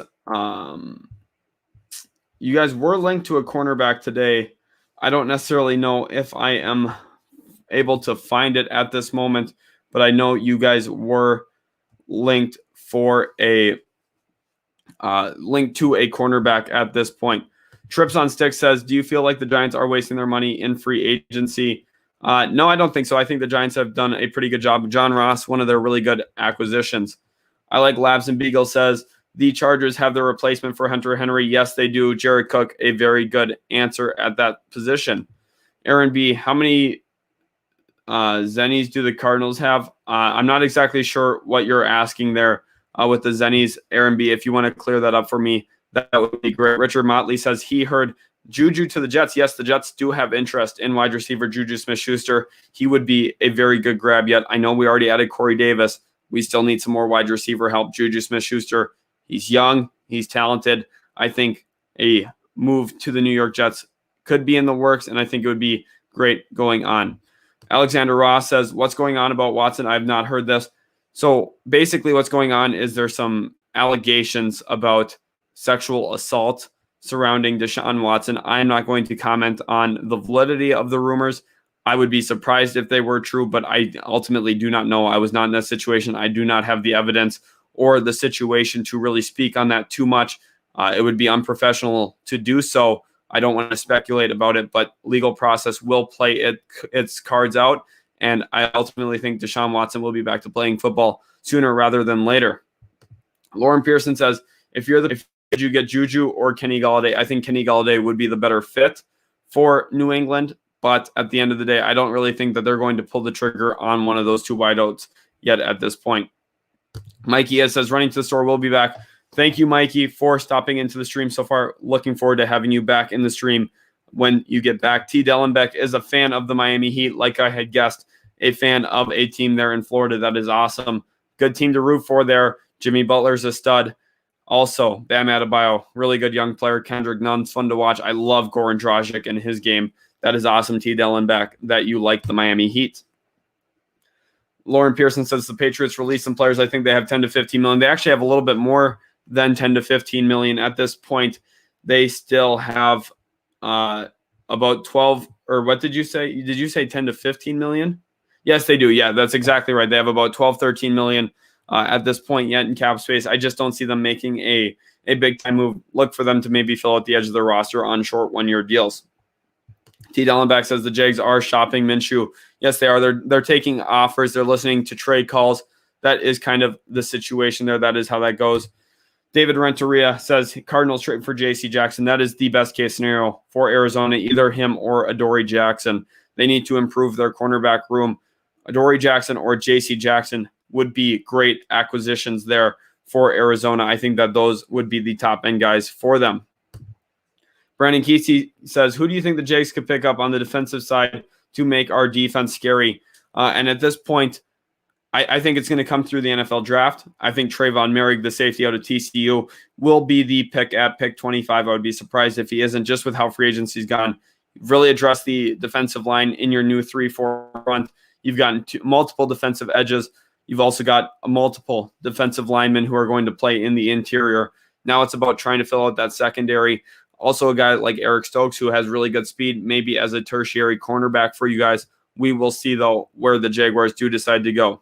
were linked to a cornerback today. I don't necessarily know if I am able to find it at this moment, but I know you guys were linked for a link to a cornerback at this point. Trips on Stick says, do you feel like the Giants are wasting their money in free agency? No, I don't think so. I think the Giants have done a pretty good job. John Ross, one of their really good acquisitions. I like Labs and Beagle says, the Chargers have their replacement for Hunter Henry. Yes, they do. Jared Cook, a very good answer at that position. Aaron B., how many Zennies do the Cardinals have? I'm not exactly sure what you're asking there with the Zennies. Aaron B., if you want to clear that up for me, that would be great. Richard Motley says he heard Juju to the Jets. Yes, the Jets do have interest in wide receiver Juju Smith-Schuster. He would be a very good grab yet. I know we already added Corey Davis. We still need some more wide receiver help. Juju Smith-Schuster, he's young. He's talented. I think a move to the New York Jets could be in the works, and I think it would be great going on. Alexander Ross says, what's going on about Watson? I have not heard this. So basically what's going on is there's some allegations about sexual assault surrounding Deshaun Watson. I'm not going to comment on the validity of the rumors. I would be surprised if they were true, but I ultimately do not know. I was not in that situation. I do not have the evidence or the situation to really speak on that too much. It would be unprofessional to do so. I don't want to speculate about it, but legal process will play its cards out. And I ultimately think Deshaun Watson will be back to playing football sooner rather than later. Lauren Pearson says, if you get Juju or Kenny Golladay, I think Kenny Golladay would be the better fit for New England. But at the end of the day, I don't really think that they're going to pull the trigger on one of those two wideouts yet at this point. Mikey says, running to the store, we'll be back. Thank you, Mikey, for stopping into the stream so far. Looking forward to having you back in the stream when you get back. T. Dellenbeck is a fan of the Miami Heat, like I had guessed, a fan of a team there in Florida. That is awesome. Good team to root for there. Jimmy Butler's a stud. Also, Bam Adebayo, really good young player. Kendrick Nunn's fun to watch. I love Goran Dragic and his game. That is awesome, T. Dellenbeck, that you like the Miami Heat. Lauren Pearson says the Patriots released some players. I think they have 10 to 15 million. They actually have a little bit more than 10 to 15 million at this point. They still have about 12, or what did you say? Did you say 10 to 15 million? Yes, they do. Yeah, that's exactly right. They have about 12, 13 million at this point yet in cap space. I just don't see them making a big time move. Look for them to maybe fill out the edge of their roster on short 1-year deals. T. Dellenbeck says the Jags are shopping Minshew. Yes, they are. They're taking offers. They're listening to trade calls. That is kind of the situation there. That is how that goes. David Renteria says Cardinals trade for J.C. Jackson. That is the best case scenario for Arizona, either him or Adoree Jackson. They need to improve their cornerback room. Adoree Jackson or J.C. Jackson would be great acquisitions there for Arizona. I think that those would be the top end guys for them. Brandon Kesey says, who do you think the Jags could pick up on the defensive side to make our defense scary? And at this point, I think it's going to come through the NFL draft. I think Trayvon Merrick, the safety out of TCU, will be the pick at pick 25. I would be surprised if he isn't, just with how free agency's gone. Really address the defensive line in your new 3-4 front. You've gotten multiple defensive edges. You've also got multiple defensive linemen who are going to play in the interior. Now it's about trying to fill out that secondary. Also a guy like Eric Stokes who has really good speed, maybe as a tertiary cornerback for you guys. We will see, though, where the Jaguars do decide to go.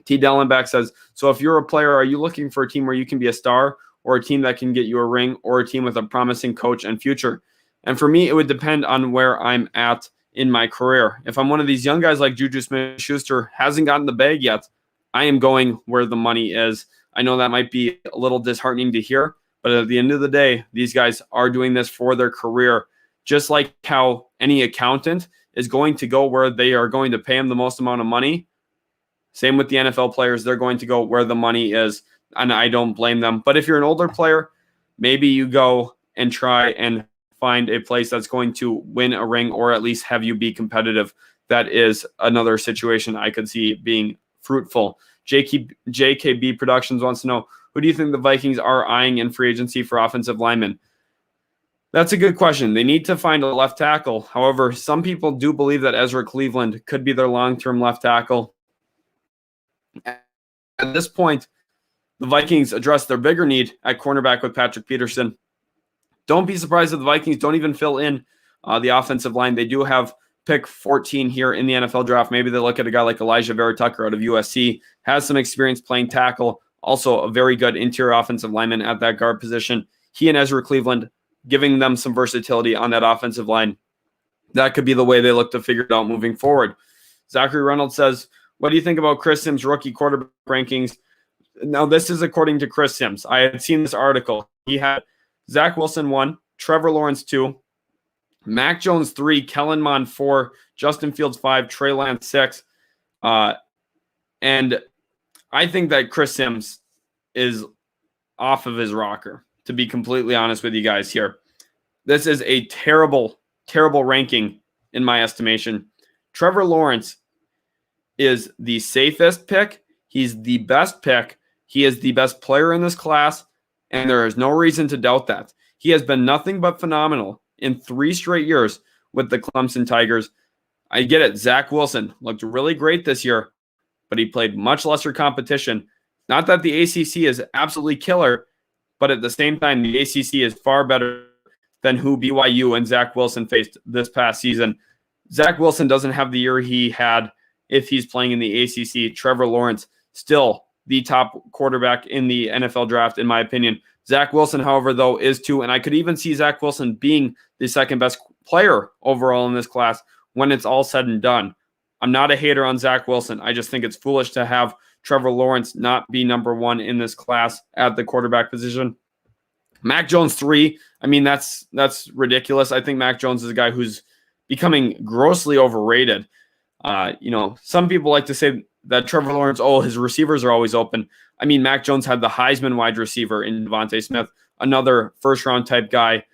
T. Dellenbeck says, so if you're a player, are you looking for a team where you can be a star, or a team that can get you a ring, or a team with a promising coach and future? And for me, it would depend on where I'm at in my career. If I'm one of these young guys like Juju Smith-Schuster, hasn't gotten the bag yet, I am going where the money is. I know that might be a little disheartening to hear, but at the end of the day, these guys are doing this for their career, just like how any accountant is going to go where they are going to pay him the most amount of money. Same with the NFL players. They're going to go where the money is, and I don't blame them. But if you're an older player, maybe you go and try and find a place that's going to win a ring or at least have you be competitive. That is another situation I could see being fruitful. JKB Productions wants to know, who do you think the Vikings are eyeing in free agency for offensive linemen? That's a good question. They need to find a left tackle. However, some people do believe that Ezra Cleveland could be their long-term left tackle. At this point, the Vikings address their bigger need at cornerback with Patrick Peterson. Don't be surprised if the Vikings don't even fill in the offensive line. They do have pick 14 here in the NFL draft. Maybe they look at a guy like Elijah Vera Tucker out of USC, has some experience playing tackle, also a very good interior offensive lineman at that guard position. He and Ezra Cleveland giving them some versatility on that offensive line. That could be the way they look to figure it out moving forward. Zachary Reynolds says, what do you think about Chris Sims' rookie quarterback rankings? Now, this is according to Chris Sims. I had seen this article. He had Zach Wilson 1, Trevor Lawrence 2, Mac Jones 3, Kellen Mond 4, Justin Fields 5, Trey Lance 6. And I think that Chris Sims is off of his rocker, to be completely honest with you guys here. This is a terrible, terrible ranking in my estimation. Trevor Lawrence is the safest pick. He's the best pick. He is the best player in this class, and there is no reason to doubt that. He has been nothing but phenomenal in 3 straight years with the Clemson Tigers. I get it. Zach Wilson looked really great this year, but he played much lesser competition. Not that the ACC is absolutely killer, but at the same time, the ACC is far better than who BYU and Zach Wilson faced this past season. Zach Wilson doesn't have the year he had if he's playing in the ACC. Trevor Lawrence, still the top quarterback in the NFL draft, in my opinion. Zach Wilson, however, though, is 2, and I could even see Zach Wilson being the second best player overall in this class when it's all said and done. I'm not a hater on Zach Wilson. I just think it's foolish to have Trevor Lawrence not be number 1 in this class at the quarterback position. Mac Jones 3, I mean, that's ridiculous. I think Mac Jones is a guy who's becoming grossly overrated. Some people like to say that Trevor Lawrence, his receivers are always open. I mean, Mac Jones had the Heisman wide receiver in Devontae Smith, another first-round type guy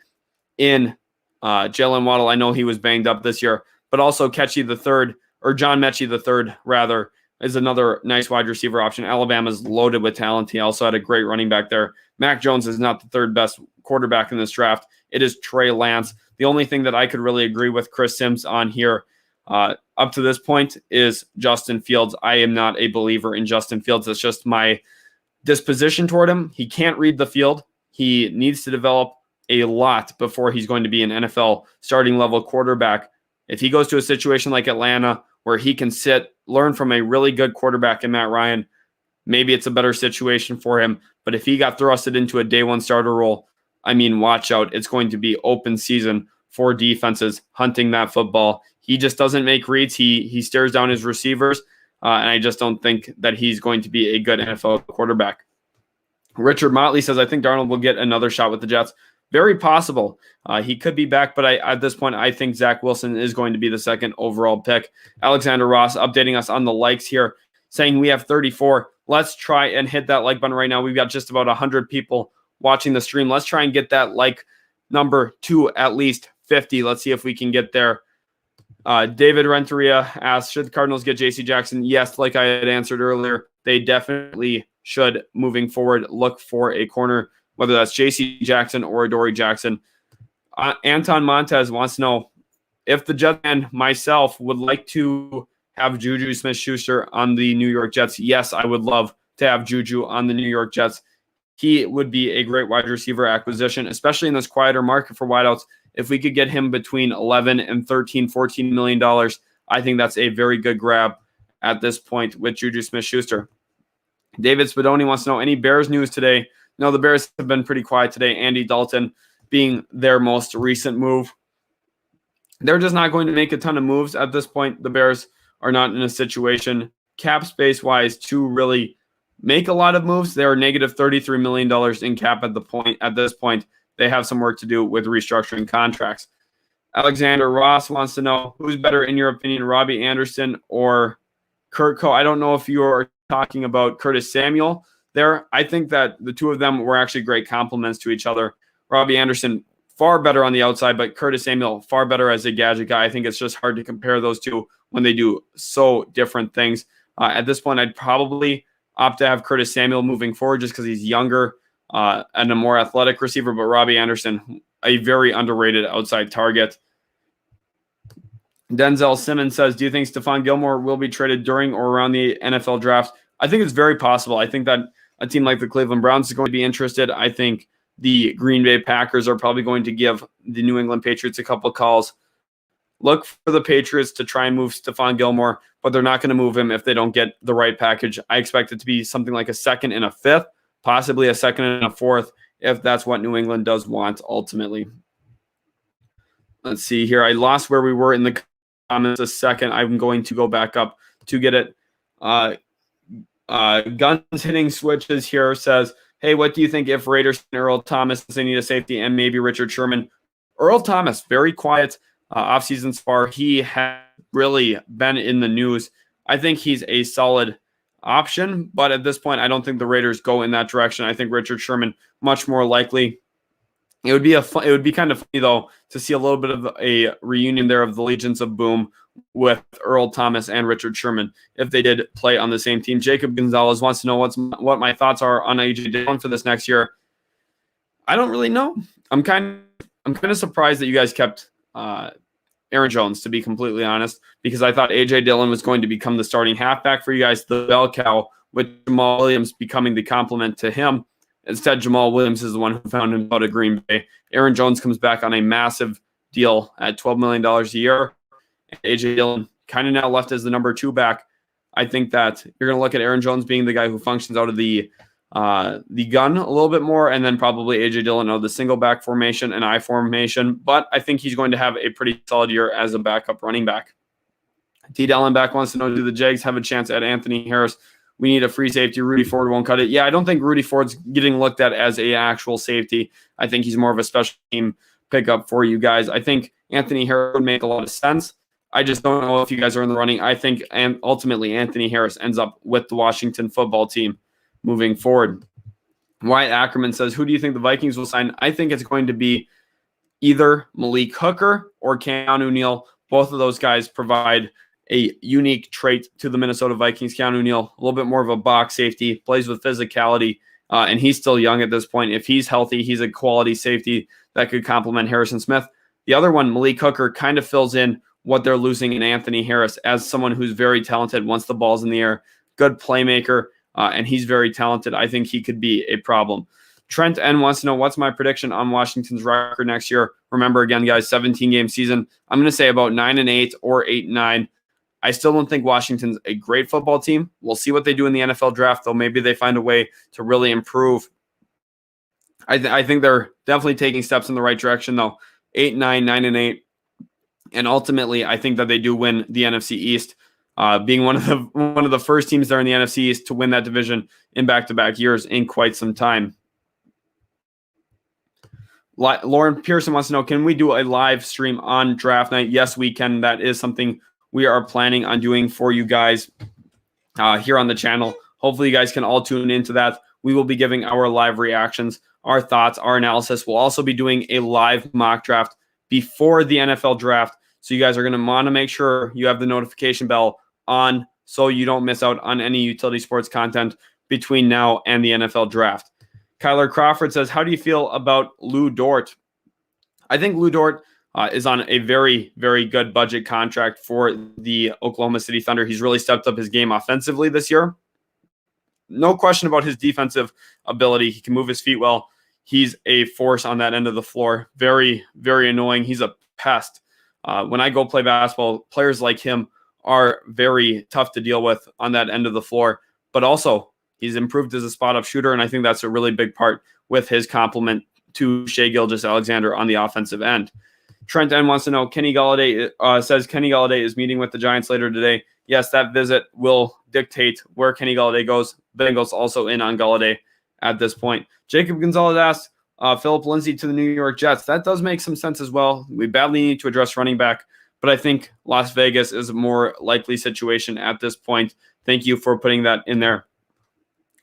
in Jalen Waddle. I know he was banged up this year, but also John Mechie III, rather, is another nice wide receiver option. Alabama's loaded with talent. He also had a great running back there. Mac Jones is not the third best quarterback in this draft. It is Trey Lance. The only thing that I could really agree with Chris Sims on here up to this point is Justin Fields. I am not a believer in Justin Fields. That's just my disposition toward him. He can't read the field. He needs to develop a lot before he's going to be an NFL starting level quarterback. If he goes to a situation like Atlanta where he can sit, learn from a really good quarterback in Matt Ryan, maybe it's a better situation for him. But if he got thrusted into a day 1 starter role, I mean, watch out. It's going to be open season for defenses hunting that football. He just doesn't make reads. He stares down his receivers, and I just don't think that he's going to be a good NFL quarterback. Richard Motley says, I think Darnold will get another shot with the Jets. Very possible. He could be back, but at this point, I think Zach Wilson is going to be the second overall pick. Alexander Ross updating us on the likes here, saying we have 34. Let's try and hit that like button right now. We've got just about 100 people watching the stream. Let's try and get that like number to at least 50. Let's see if we can get there. David Renteria asks, should the Cardinals get J.C. Jackson? Yes, like I had answered earlier, they definitely should, moving forward, look for a corner, whether that's J.C. Jackson or Adoree Jackson. Anton Montez wants to know if the Jets and myself would like to have Juju Smith-Schuster on the New York Jets. Yes, I would love to have Juju on the New York Jets. He would be a great wide receiver acquisition, especially in this quieter market for wideouts. If we could get him between 11 and 13, $14 million, I think that's a very good grab at this point with Juju Smith-Schuster. David Spadoni wants to know, any Bears news today? No, the Bears have been pretty quiet today. Andy Dalton being their most recent move. They're just not going to make a ton of moves at this point. The Bears are not in a situation, cap space-wise, to really make a lot of moves. They are negative $33 million in cap at this point. They have some work to do with restructuring contracts. Alexander Ross wants to know, who's better in your opinion, Robbie Anderson or Kurt Coe? I don't know if you are talking about Curtis Samuel there. I think that the two of them were actually great compliments to each other. Robbie Anderson, far better on the outside, but Curtis Samuel, far better as a gadget guy. I think it's just hard to compare those two when they do so different things. At this point, I'd probably opt to have Curtis Samuel moving forward just because he's younger and a more athletic receiver, but Robbie Anderson, a very underrated outside target. Denzel Simmons says, do you think Stefan Gilmore will be traded during or around the NFL draft? I think it's very possible. I think that a team like the Cleveland Browns is going to be interested. I think the Green Bay Packers are probably going to give the New England Patriots a couple calls. look for the Patriots to try and move Stefan Gilmore, but they're not going to move him if they don't get the right package. I expect it to be something like a second and a fifth, possibly a second and a fourth, if that's what New England does want ultimately. Let's see here. I lost where we were in the comments a second. I'm going to go back up to get it. Guns Hitting Switches here says, hey, what do you think if Raiders and Earl Thomas, they need a safety, and maybe Richard Sherman? Earl Thomas, very quiet offseason spar. He has really been in the news. I think he's a solid option, but at this point, I don't think the Raiders go in that direction. I think Richard Sherman, much more likely. It would be kind of funny, though, to see a little bit of a reunion there of the Legions of Boom with Earl Thomas and Richard Sherman if they did play on the same team. Jacob Gonzalez wants to know what my thoughts are on A.J. Dillon for this next year. I don't really know. I'm kind of surprised that you guys kept Aaron Jones, to be completely honest, because I thought A.J. Dillon was going to become the starting halfback for you guys, the bell cow, with Jamal Williams becoming the complement to him. Instead, Jamal Williams is the one who found him out of Green Bay. Aaron Jones comes back on a massive deal at $12 million a year. A.J. Dillon kind of now left as the number 2 back. I think that you're going to look at Aaron Jones being the guy who functions out of the gun a little bit more, and then probably A.J. Dillon out of the single back formation and I formation. But I think he's going to have a pretty solid year as a backup running back. T. Dellenbach wants to know, do the Jags have a chance at Anthony Harris? We need a free safety. Rudy Ford won't cut it. Yeah, I don't think Rudy Ford's getting looked at as a actual safety. I think he's more of a special team pickup for you guys. I think Anthony Harris would make a lot of sense. I just don't know if you guys are in the running. I think and ultimately Anthony Harris ends up with the Washington football team moving forward. Wyatt Ackerman says, who do you think the Vikings will sign? I think it's going to be either Malik Hooker or Keanu Neal. Both of those guys provide a unique trait to the Minnesota Vikings. Keanu Neal, a little bit more of a box safety, plays with physicality, and he's still young at this point. If he's healthy, he's a quality safety that could complement Harrison Smith. The other one, Malik Hooker, kind of fills in what they're losing in Anthony Harris as someone who's very talented once the ball's in the air, good playmaker, and he's very talented. I think he could be a problem. Trent N wants to know, what's my prediction on Washington's record next year? Remember, again, guys, 17-game season. I'm going to say about 9-8 or 8-9. I still don't think Washington's a great football team. We'll see what they do in the NFL draft, though. Maybe they find a way to really improve. I think they're definitely taking steps in the right direction, though. 8-9, 9-8. And ultimately, I think that they do win the NFC East, being one of the first teams there in the NFC East to win that division in back-to-back years in quite some time. Lauren Pearson wants to know, can we do a live stream on draft night? Yes, we can. That is something we are planning on doing for you guys here on the channel. Hopefully you guys can all tune into that. We will be giving our live reactions, our thoughts, our analysis. We'll also be doing a live mock draft before the NFL draft. So you guys are going to want to make sure you have the notification bell on so you don't miss out on any utility sports content between now and the NFL draft. Kyler Crawford says, how do you feel about Lou Dort? I think Lou Dort is on a very, very good budget contract for the Oklahoma City Thunder. He's really stepped up his game offensively this year. No question about his defensive ability. He can move his feet well. He's a force on that end of the floor. Very, very annoying. He's a pest. When I go play basketball, players like him are very tough to deal with on that end of the floor. But also, he's improved as a spot-up shooter, and I think that's a really big part with his complement to Shai Gilgeous-Alexander on the offensive end. Trent N wants to know, Kenny Golladay says Kenny Golladay is meeting with the Giants later today. Yes, that visit will dictate where Kenny Golladay goes. Bengals also in on Golladay at this point. Jacob Gonzalez asks, Philip Lindsay to the New York Jets. That does make some sense as well. We badly need to address running back, but I think Las Vegas is a more likely situation at this point. Thank you for putting that in there.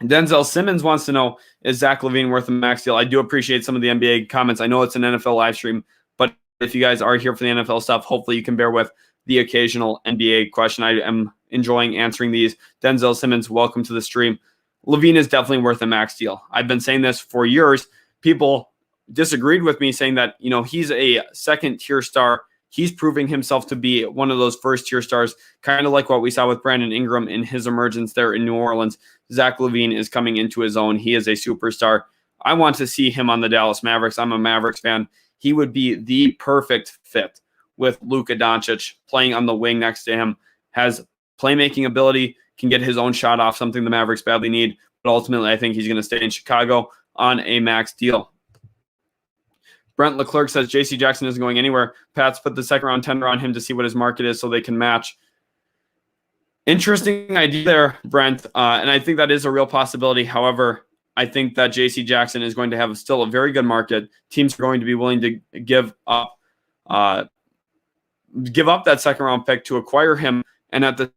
Denzel Simmons wants to know, is Zach Levine worth a max deal? I do appreciate some of the NBA comments. I know it's an NFL live stream, but if you guys are here for the NFL stuff, hopefully you can bear with the occasional NBA question. I am enjoying answering these. Denzel Simmons, welcome to the stream. Levine is definitely worth a max deal. I've been saying this for years. People disagreed with me saying that, he's a second-tier star. He's proving himself to be one of those first-tier stars, kind of like what we saw with Brandon Ingram in his emergence there in New Orleans. Zach Levine is coming into his own. He is a superstar. I want to see him on the Dallas Mavericks. I'm a Mavericks fan. He would be the perfect fit with Luka Doncic playing on the wing next to him, has playmaking ability, can get his own shot off, something the Mavericks badly need. But ultimately, I think he's going to stay in Chicago on a max deal. Brent Leclerc says J.C. Jackson isn't going anywhere. Pats put the second-round tender on him to see what his market is so they can match. Interesting idea there, Brent, and I think that is a real possibility. However, I think that J.C. Jackson is going to have still a very good market. Teams are going to be willing to give up that second-round pick to acquire him, and at the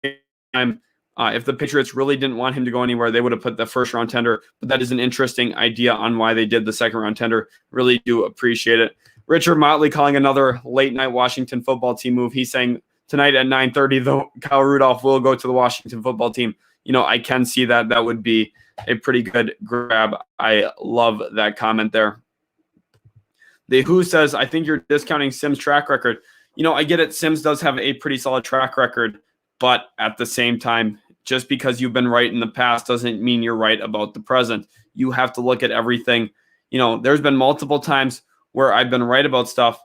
same time, if the Patriots really didn't want him to go anywhere, they would have put the first-round tender. But that is an interesting idea on why they did the second-round tender. Really do appreciate it. Richard Motley calling another late-night Washington football team move. He's saying tonight at 9:30, though, Kyle Rudolph will go to the Washington football team. I can see that. That would be a pretty good grab. I love that comment there. The Who says, I think you're discounting Sims' track record. I get it. Sims does have a pretty solid track record, but at the same time, just because you've been right in the past doesn't mean you're right about the present. You have to look at everything. There's been multiple times where I've been right about stuff,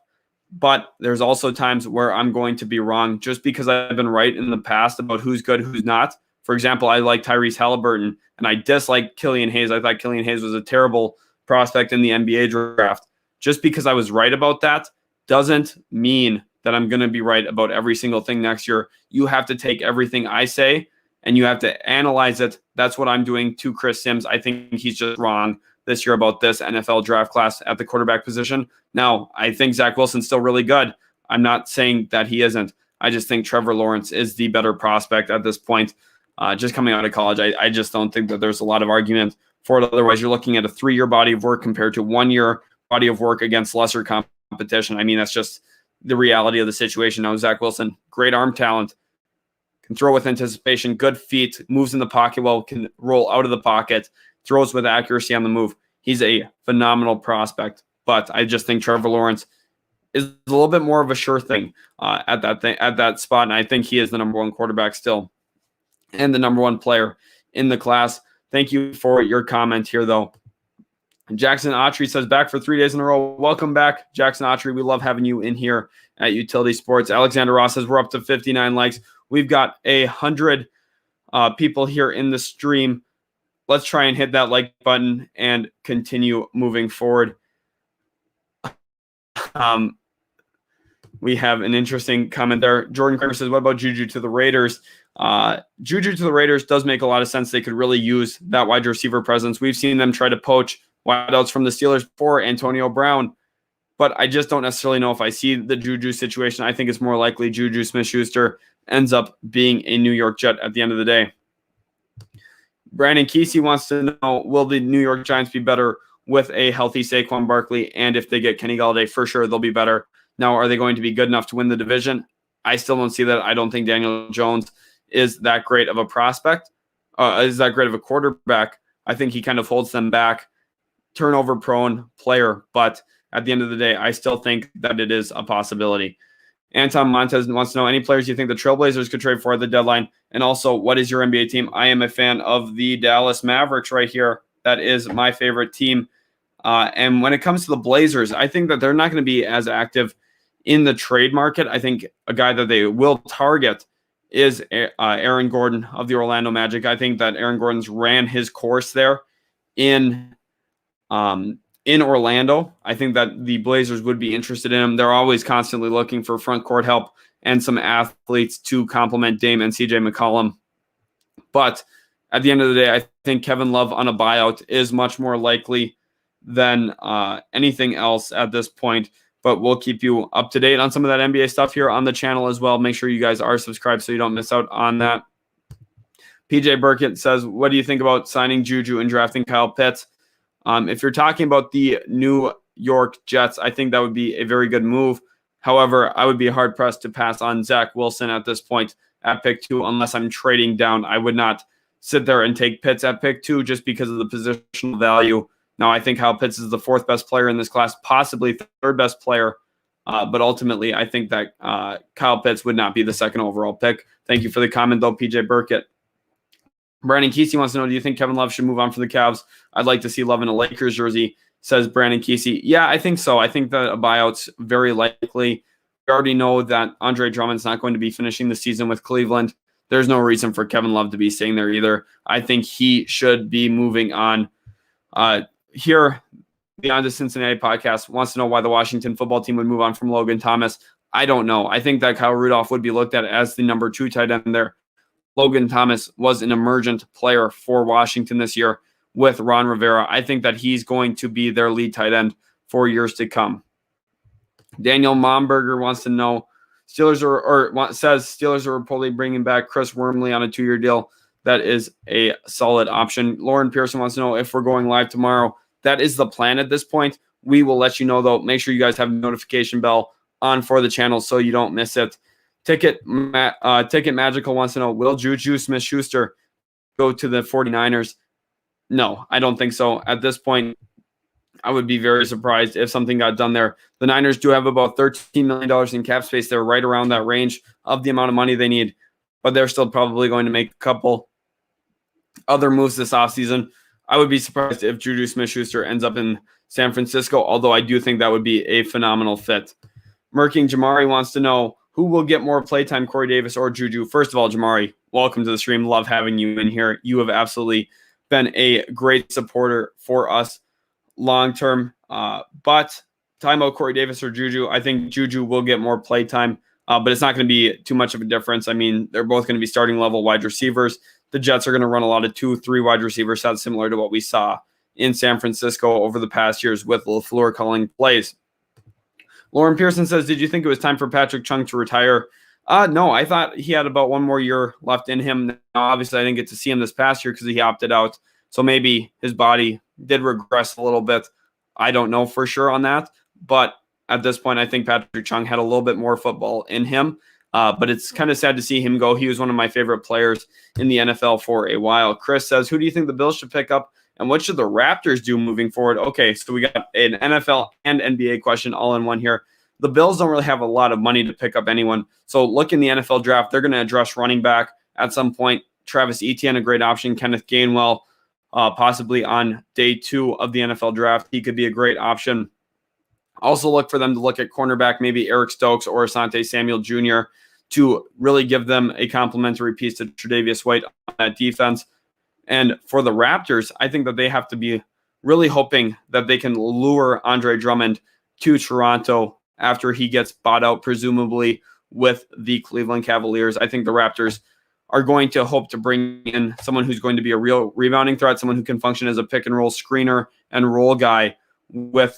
but there's also times where I'm going to be wrong just because I've been right in the past about who's good, who's not. For example, I like Tyrese Halliburton, and I dislike Killian Hayes. I thought Killian Hayes was a terrible prospect in the NBA draft. Just because I was right about that doesn't mean that I'm going to be right about every single thing next year. You have to take everything I say, and you have to analyze it. That's what I'm doing to Chris Sims. I think he's just wrong this year about this NFL draft class at the quarterback position. Now, I think Zach Wilson's still really good. I'm not saying that he isn't. I just think Trevor Lawrence is the better prospect at this point. Just coming out of college, I just don't think that there's a lot of argument for it. Otherwise, you're looking at a 3-year body of work compared to 1-year body of work against lesser competition. I mean, that's just the reality of the situation. Now, Zach Wilson, great arm talent, can throw with anticipation, good feet, moves in the pocket well, can roll out of the pocket, throws with accuracy on the move. He's a phenomenal prospect, but I just think Trevor Lawrence is a little bit more of a sure thing at that spot, and I think he is the number one quarterback still and the number one player in the class. Thank you for your comment here, though. Jackson Autry says, back for 3 days in a row. Welcome back, Jackson Autry. We love having you in here at Utility Sports. Alexander Ross says, we're up to 59 likes. We've got 100 people here in the stream. Let's try and hit that like button and continue moving forward. We have an interesting comment there. Jordan Kramer says, what about Juju to the Raiders? Juju to the Raiders does make a lot of sense. They could really use that wide receiver presence. We've seen them try to poach wideouts from the Steelers for Antonio Brown, but I just don't necessarily know if I see the Juju situation. I think it's more likely Juju Smith-Schuster ends up being a New York Jet at the end of the day. Brandon Kesey wants to know, will the New York Giants be better with a healthy Saquon Barkley? And if they get Kenny Golladay, for sure they'll be better. Now, are they going to be good enough to win the division? I still don't see that. I don't think Daniel Jones is that great of a prospect, is that great of a quarterback. I think he kind of holds them back. Turnover-prone player, but at the end of the day, I still think that it is a possibility. Anton Montez wants to know, any players you think the Trailblazers could trade for at the deadline? And also, what is your NBA team? I am a fan of the Dallas Mavericks right here. That is my favorite team. And when it comes to the Blazers, I think that they're not going to be as active in the trade market. I think a guy that they will target is Aaron Gordon of the Orlando Magic. I think that Aaron Gordon's ran his course there in Orlando. I think that the Blazers would be interested in him. They're always constantly looking for front court help and some athletes to complement Dame and CJ McCollum. But at the end of the day, I think Kevin Love on a buyout is much more likely than anything else at this point. But we'll keep you up to date on some of that NBA stuff here on the channel as well. Make sure you guys are subscribed so you don't miss out on that. PJ Burkett says, what do you think about signing Juju and drafting Kyle Pitts? If you're talking about the New York Jets, I think that would be a very good move. However, I would be hard-pressed to pass on Zach Wilson at this point at pick 2 unless I'm trading down. I would not sit there and take Pitts at pick 2 just because of the positional value. Now, I think Kyle Pitts is the 4th best player in this class, possibly 3rd best player. But ultimately, I think that Kyle Pitts would not be the 2nd overall pick. Thank you for the comment, though, PJ Burkett. Brandon Kesey wants to know, do you think Kevin Love should move on from the Cavs? I'd like to see Love in a Lakers jersey, says Brandon Kesey. Yeah, I think so. I think that a buyout's very likely. already know that Andre Drummond's not going to be finishing the season with Cleveland. There's no reason for Kevin Love to be staying there either. I think he should be moving on. Here, Beyond the Cincinnati podcast wants to know why the Washington football team would move on from Logan Thomas. I don't know. I think that Kyle Rudolph would be looked at as the number 2 tight end there. Logan Thomas was an emergent player for Washington this year with Ron Rivera. I think that he's going to be their lead tight end for years to come. Daniel Momberger wants to know, says Steelers are reportedly bringing back Chris Wormley on a 2-year deal. That is a solid option. Lauren Pearson wants to know if we're going live tomorrow. That is the plan at this point. We will let you know, though. Make sure you guys have a notification bell on for the channel so you don't miss it. Ticket Magical wants to know, will Juju Smith-Schuster go to the 49ers? No, I don't think so. At this point, I would be very surprised if something got done there. The Niners do have about $13 million in cap space. They're right around that range of the amount of money they need, but they're still probably going to make a couple other moves this offseason. I would be surprised if Juju Smith-Schuster ends up in San Francisco, although I do think that would be a phenomenal fit. Merking Jamari wants to know, who will get more playtime, Corey Davis or Juju? First of all, Jamari, welcome to the stream. Love having you in here. You have absolutely been a great supporter for us long-term. But talking about Corey Davis or Juju, I think Juju will get more playtime, but it's not going to be too much of a difference. I mean, they're both going to be starting level wide receivers. The Jets are going to run a lot of 2-3 wide receiver sets, similar to what we saw in San Francisco over the past years with LaFleur calling plays. Lauren Pearson says, did you think it was time for Patrick Chung to retire? No, I thought he had about one more year left in him. Now, obviously, I didn't get to see him this past year because he opted out. So maybe his body did regress a little bit. I don't know for sure on that. But at this point, I think Patrick Chung had a little bit more football in him. But it's kind of sad to see him go. He was one of my favorite players in the NFL for a while. Chris says, who do you think the Bills should pick up? And what should the Raptors do moving forward? Okay, so we got an NFL and NBA question all in one here. The Bills don't really have a lot of money to pick up anyone. So look in the NFL draft. They're going to address running back at some point. Travis Etienne, a great option. Kenneth Gainwell, possibly on day 2 of the NFL draft. He could be a great option. Also look for them to look at cornerback, maybe Eric Stokes or Asante Samuel Jr. to really give them a complimentary piece to Tre'Davious White on that defense. And for the Raptors, I think that they have to be really hoping that they can lure Andre Drummond to Toronto after he gets bought out, presumably with the Cleveland Cavaliers. I think the Raptors are going to hope to bring in someone who's going to be a real rebounding threat, someone who can function as a pick and roll screener and roll guy with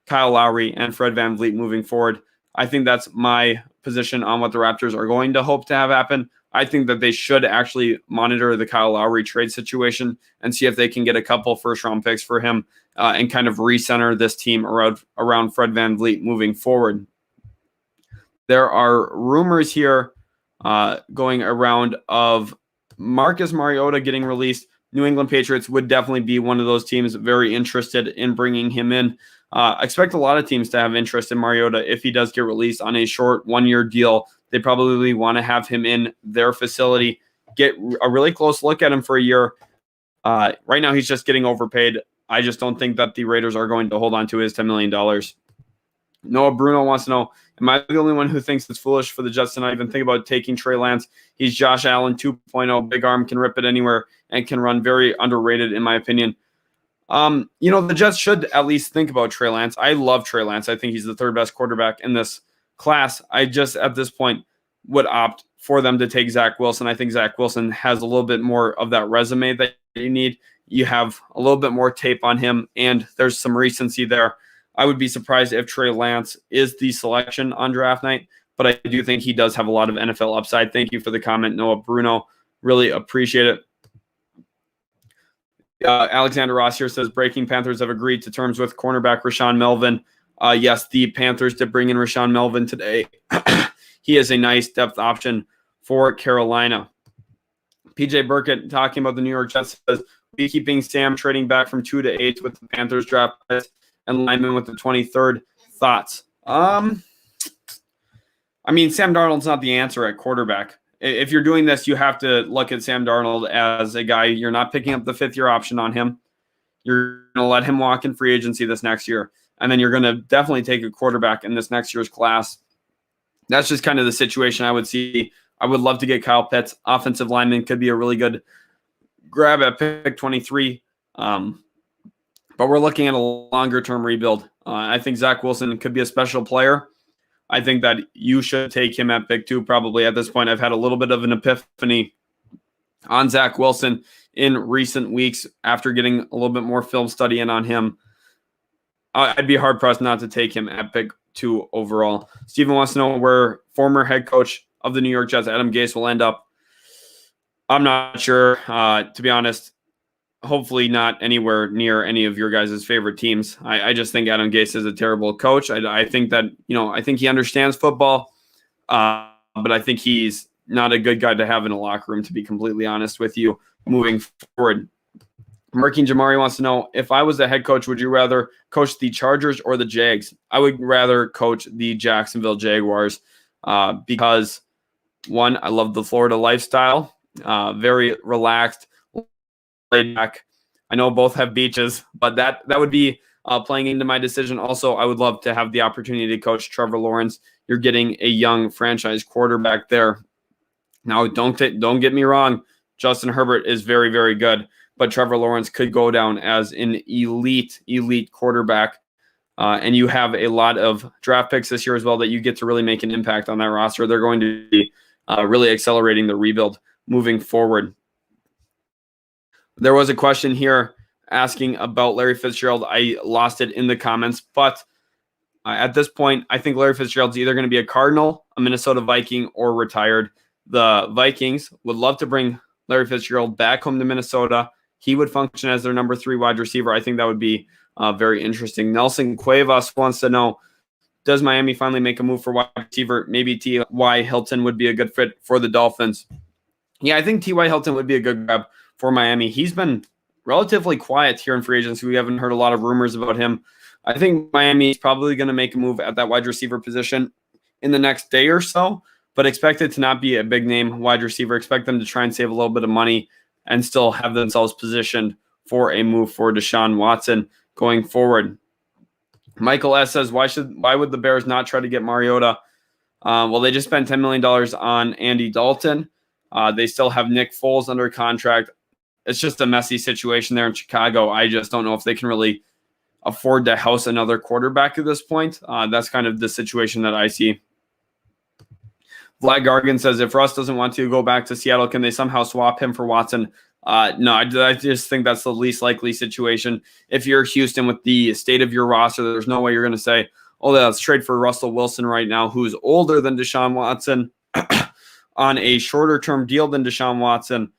Kyle Lowry and Fred VanVleet moving forward. I think that's my position on what the Raptors are going to hope to have happen. I think that they should actually monitor the Kyle Lowry trade situation and see if they can get a couple first-round picks for him and kind of recenter this team around Fred VanVleet moving forward. There are rumors here going around of Marcus Mariota getting released. New England Patriots would definitely be one of those teams very interested in bringing him in. I expect a lot of teams to have interest in Mariota if he does get released on a short 1-year deal. They probably want to have him in their facility, get a really close look at him for a year. Right now, he's just getting overpaid. I just don't think that the Raiders are going to hold on to his $10 million. Noah Bruno wants to know, am I the only one who thinks it's foolish for the Jets to not even think about taking Trey Lance? He's Josh Allen 2.0, big arm, can rip it anywhere, and can run, very underrated in my opinion. The Jets should at least think about Trey Lance. I love Trey Lance. I think he's the 3rd best quarterback in this class. I just, at this point, would opt for them to take Zach Wilson. I think Zach Wilson has a little bit more of that resume that you need. You have a little bit more tape on him, and there's some recency there. I would be surprised if Trey Lance is the selection on draft night, but I do think he does have a lot of NFL upside. Thank you for the comment, Noah Bruno. Really appreciate it. Alexander Ross here says, breaking Panthers have agreed to terms with cornerback Rashawn Melvin. Yes, the Panthers did bring in Rashawn Melvin today. He is a nice depth option for Carolina. PJ Burkett talking about the New York Jets says, be keeping Sam trading back from 2 to 8 with the Panthers draft and Lineman with the 23rd. Thoughts? Sam Darnold's not the answer at quarterback. If you're doing this, you have to look at Sam Darnold as a guy. You're not picking up the 5th-year option on him. You're going to let him walk in free agency this next year. And then you're going to definitely take a quarterback in this next year's class. That's just kind of the situation I would see. I would love to get Kyle Pitts. Offensive lineman could be a really good grab at pick 23. But we're looking at a longer-term rebuild. I think Zach Wilson could be a special player. I think that you should take him at pick 2 probably at this point. I've had a little bit of an epiphany on Zach Wilson in recent weeks after getting a little bit more film study in on him. I'd be hard-pressed not to take him at pick 2 overall. Steven wants to know where former head coach of the New York Jets, Adam Gase, will end up. I'm not sure, to be honest. Hopefully not anywhere near any of your guys' favorite teams. I just think Adam Gase is a terrible coach. I think that, I think he understands football, but I think he's not a good guy to have in a locker room, to be completely honest with you, moving forward. Marking Jamari wants to know, if I was a head coach, would you rather coach the Chargers or the Jags? I would rather coach the Jacksonville Jaguars because, one, I love the Florida lifestyle, very relaxed, laid back. I know both have beaches, but that would be playing into my decision. Also, I would love to have the opportunity to coach Trevor Lawrence. You're getting a young franchise quarterback there. Now, don't get me wrong. Justin Herbert is very, very good, but Trevor Lawrence could go down as an elite quarterback. And you have a lot of draft picks this year as well that you get to really make an impact on that roster. They're going to be really accelerating the rebuild moving forward. There was a question here asking about Larry Fitzgerald. I lost it in the comments, but at this point, I think Larry Fitzgerald's either going to be a Cardinal, a Minnesota Viking, or retired. The Vikings would love to bring Larry Fitzgerald back home to Minnesota. He would function as their number 3 wide receiver. I think that would be very interesting. Nelson Cuevas wants to know, does Miami finally make a move for wide receiver? Maybe T.Y. Hilton would be a good fit for the Dolphins. Yeah, I think T.Y. Hilton would be a good grab for Miami. He's been relatively quiet here in free agency. We haven't heard a lot of rumors about him. I think Miami is probably going to make a move at that wide receiver position in the next day or so, but expect it to not be a big name wide receiver. Expect them to try and save a little bit of money and still have themselves positioned for a move for Deshaun Watson going forward. Michael S. says, why would the Bears not try to get Mariota? Well, they just spent $10 million on Andy Dalton. They still have Nick Foles under contract. It's just a messy situation there in Chicago. I just don't know if they can really afford to house another quarterback at this point. That's kind of the situation that I see. Vlad Gargan says, if Russ doesn't want to go back to Seattle, can they somehow swap him for Watson? No, I just think that's the least likely situation. If you're Houston with the state of your roster, there's no way you're going to say, oh, let's trade for Russell Wilson right now, who's older than Deshaun Watson on a shorter term deal than Deshaun Watson.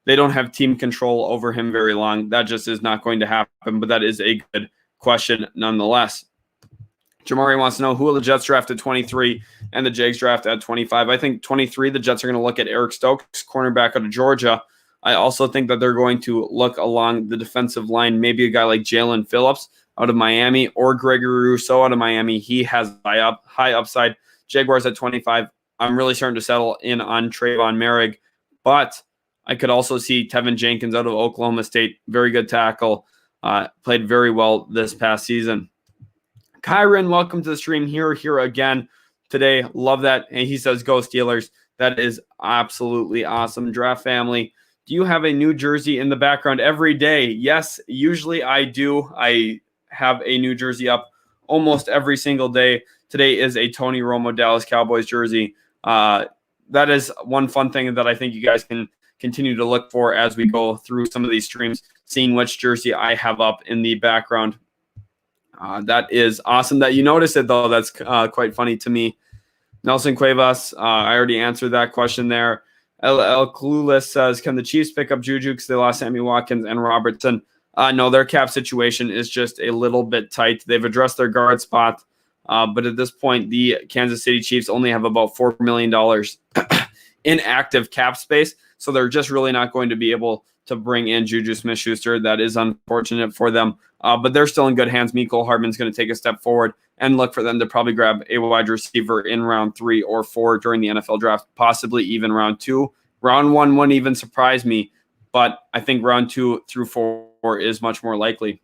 They don't have team control over him very long. That just is not going to happen, but that is a good question nonetheless. Jamari wants to know, who will the Jets draft at 23 and the Jags draft at 25? I think 23, the Jets are going to look at Eric Stokes, cornerback out of Georgia. I also think that they're going to look along the defensive line, maybe a guy like Jalen Phillips out of Miami or Gregory Rousseau out of Miami. He has high upside. Jaguars at 25. I'm really starting to settle in on Trayvon Merrick, but I could also see Tevin Jenkins out of Oklahoma State. Very good tackle. Played very well this past season. Kyron, welcome to the stream here again today. Love that. And he says, go Steelers. That is absolutely awesome. Draft family. Do you have a new jersey in the background every day? Yes, usually I do. I have a new jersey up almost every single day. Today is a Tony Romo Dallas Cowboys jersey. That is one fun thing that I think you guys can continue to look for as we go through some of these streams, seeing which jersey I have up in the background. That is awesome that you noticed it, though. That's quite funny to me. Nelson Cuevas, I already answered that question there. LL Clueless says, can the Chiefs pick up Juju because they lost Sammy Watkins and Robertson? No, their cap situation is just a little bit tight. They've addressed their guard spot, but at this point, the Kansas City Chiefs only have about $4 million in active cap space, so they're just really not going to be able to bring in Juju Smith-Schuster. That is unfortunate for them, but they're still in good hands. Mecole Hardman's going to take a step forward and look for them to probably grab a wide receiver in round 3 or 4 during the NFL draft, possibly even round 2. Round 1 wouldn't even surprise me, but I think round 2 through 4 is much more likely.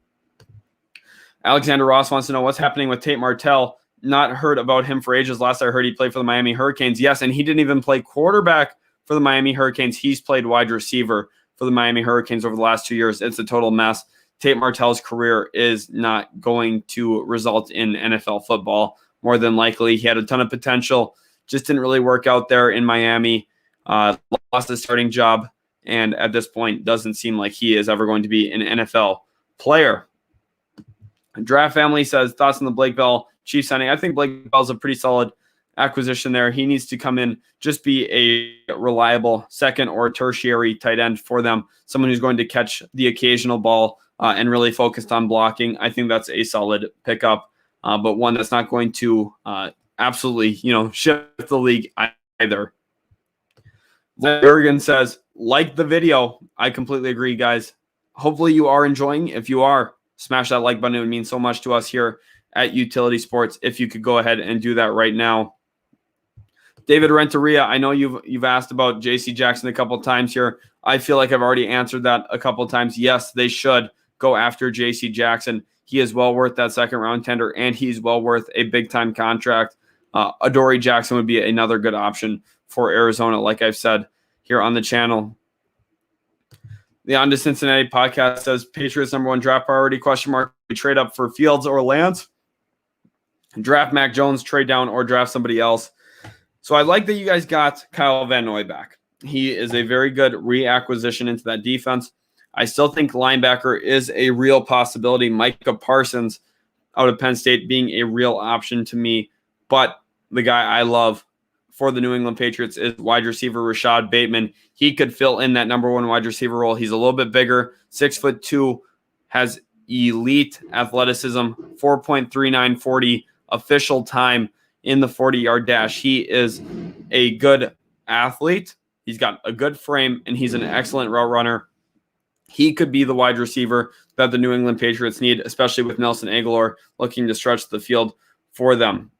Alexander Ross wants to know what's happening with Tate Martell. not heard about him for ages. Last I heard, he played for the Miami Hurricanes. Yes, and he didn't even play quarterback for the Miami Hurricanes. He's played wide receiver for the Miami Hurricanes over the last 2 years. It's a total mess. Tate Martell's career is not going to result in NFL football. More than likely, he had a ton of potential, just didn't really work out there in Miami. Lost his starting job, and at this point, doesn't seem like he is ever going to be an NFL player. Draft Family says, thoughts on the Blake Bell Chiefs signing? I think Blake Bell's a pretty solid acquisition there. He needs to come in, just be a reliable second or tertiary tight end for them, someone who's going to catch the occasional ball and really focused on blocking. I think that's a solid pickup, but one that's not going to absolutely, shift the league either. Bergen says, like the video. I completely agree, guys. Hopefully you are enjoying. If you are, smash that like button. It would mean so much to us here at Utility Sports. If you could go ahead and do that right now. David Renteria, I know you've asked about J.C. Jackson a couple of times here. I feel like I've already answered that a couple of times. Yes, they should go after J.C. Jackson. He is well worth that second round tender, and he's well worth a big time contract. Adoree Jackson would be another good option for Arizona, like I've said here on the channel. The On to Cincinnati podcast says Patriots #1 draft priority, ? We trade up for Fields or Lance, draft Mac Jones, trade down, or draft somebody else. So I like that you guys got Kyle Van Noy back. He is a very good reacquisition into that defense. I still think linebacker is a real possibility. Micah Parsons out of Penn State being a real option to me. But the guy I love for the New England Patriots is wide receiver Rashad Bateman. He could fill in that #1 wide receiver role. He's a little bit bigger, 6'2", has elite athleticism, 4.3940 official time in the 40-yard dash. He is a good athlete. He's got a good frame, and he's an excellent route runner. He could be the wide receiver that the New England Patriots need, especially with Nelson Agholor looking to stretch the field for them.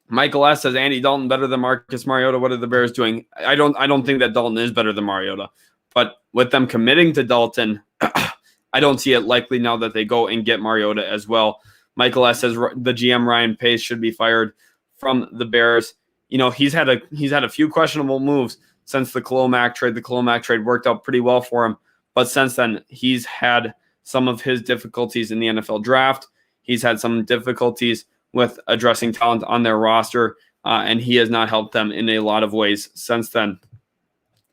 Michael S. says, Andy Dalton better than Marcus Mariota. What are the Bears doing? I don't think that Dalton is better than Mariota. But with them committing to Dalton, I don't see it likely now that they go and get Mariota as well. Michael S. says the GM Ryan Pace should be fired from the Bears. He's had a few questionable moves since the Khalil Mack trade. The Khalil Mack trade worked out pretty well for him. But since then, he's had some of his difficulties in the NFL draft. He's had some difficulties with addressing talent on their roster, and he has not helped them in a lot of ways since then.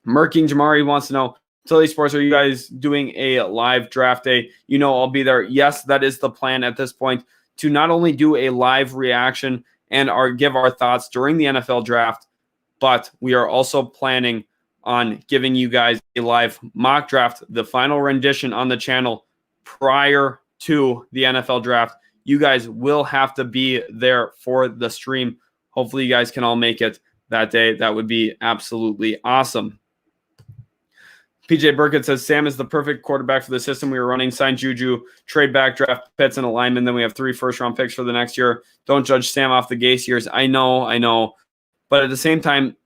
Merking Jamari wants to know, Utility Sports, are you guys doing a live draft day? I'll be there. Yes, that is the plan at this point, to not only do a live reaction and give our thoughts during the NFL draft, but we are also planning on giving you guys a live mock draft, the final rendition on the channel prior to the NFL draft. You guys will have to be there for the stream. Hopefully you guys can all make it that day. That would be absolutely awesome. PJ Burkett says, Sam is the perfect quarterback for the system we were running. Sign Juju, trade back, draft Pitts and a lineman. Then we have 3 first-round picks for the next year. Don't judge Sam off the Gase years. I know. But at the same time,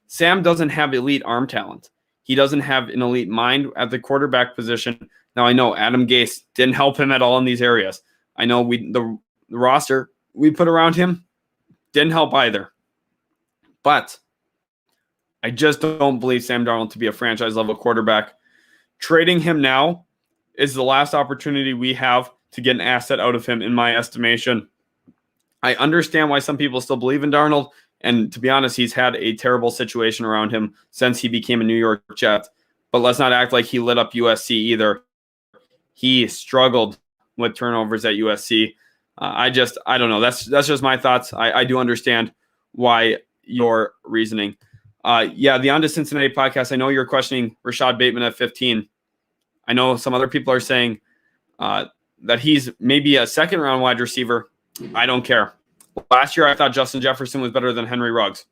Sam doesn't have elite arm talent. He doesn't have an elite mind at the quarterback position. Now, I know Adam Gase didn't help him at all in these areas. I know the roster we put around him didn't help either. But I just don't believe Sam Darnold to be a franchise-level quarterback. Trading him now is the last opportunity we have to get an asset out of him, in my estimation. I understand why some people still believe in Darnold, and to be honest, he's had a terrible situation around him since he became a New York Jet. But let's not act like he lit up USC either. He struggled with turnovers at USC. I don't know. That's just my thoughts. I do understand why your reasoning. The On to Cincinnati podcast, I know you're questioning Rashad Bateman at 15. I know some other people are saying that he's maybe a second-round wide receiver. I don't care. Last year, I thought Justin Jefferson was better than Henry Ruggs.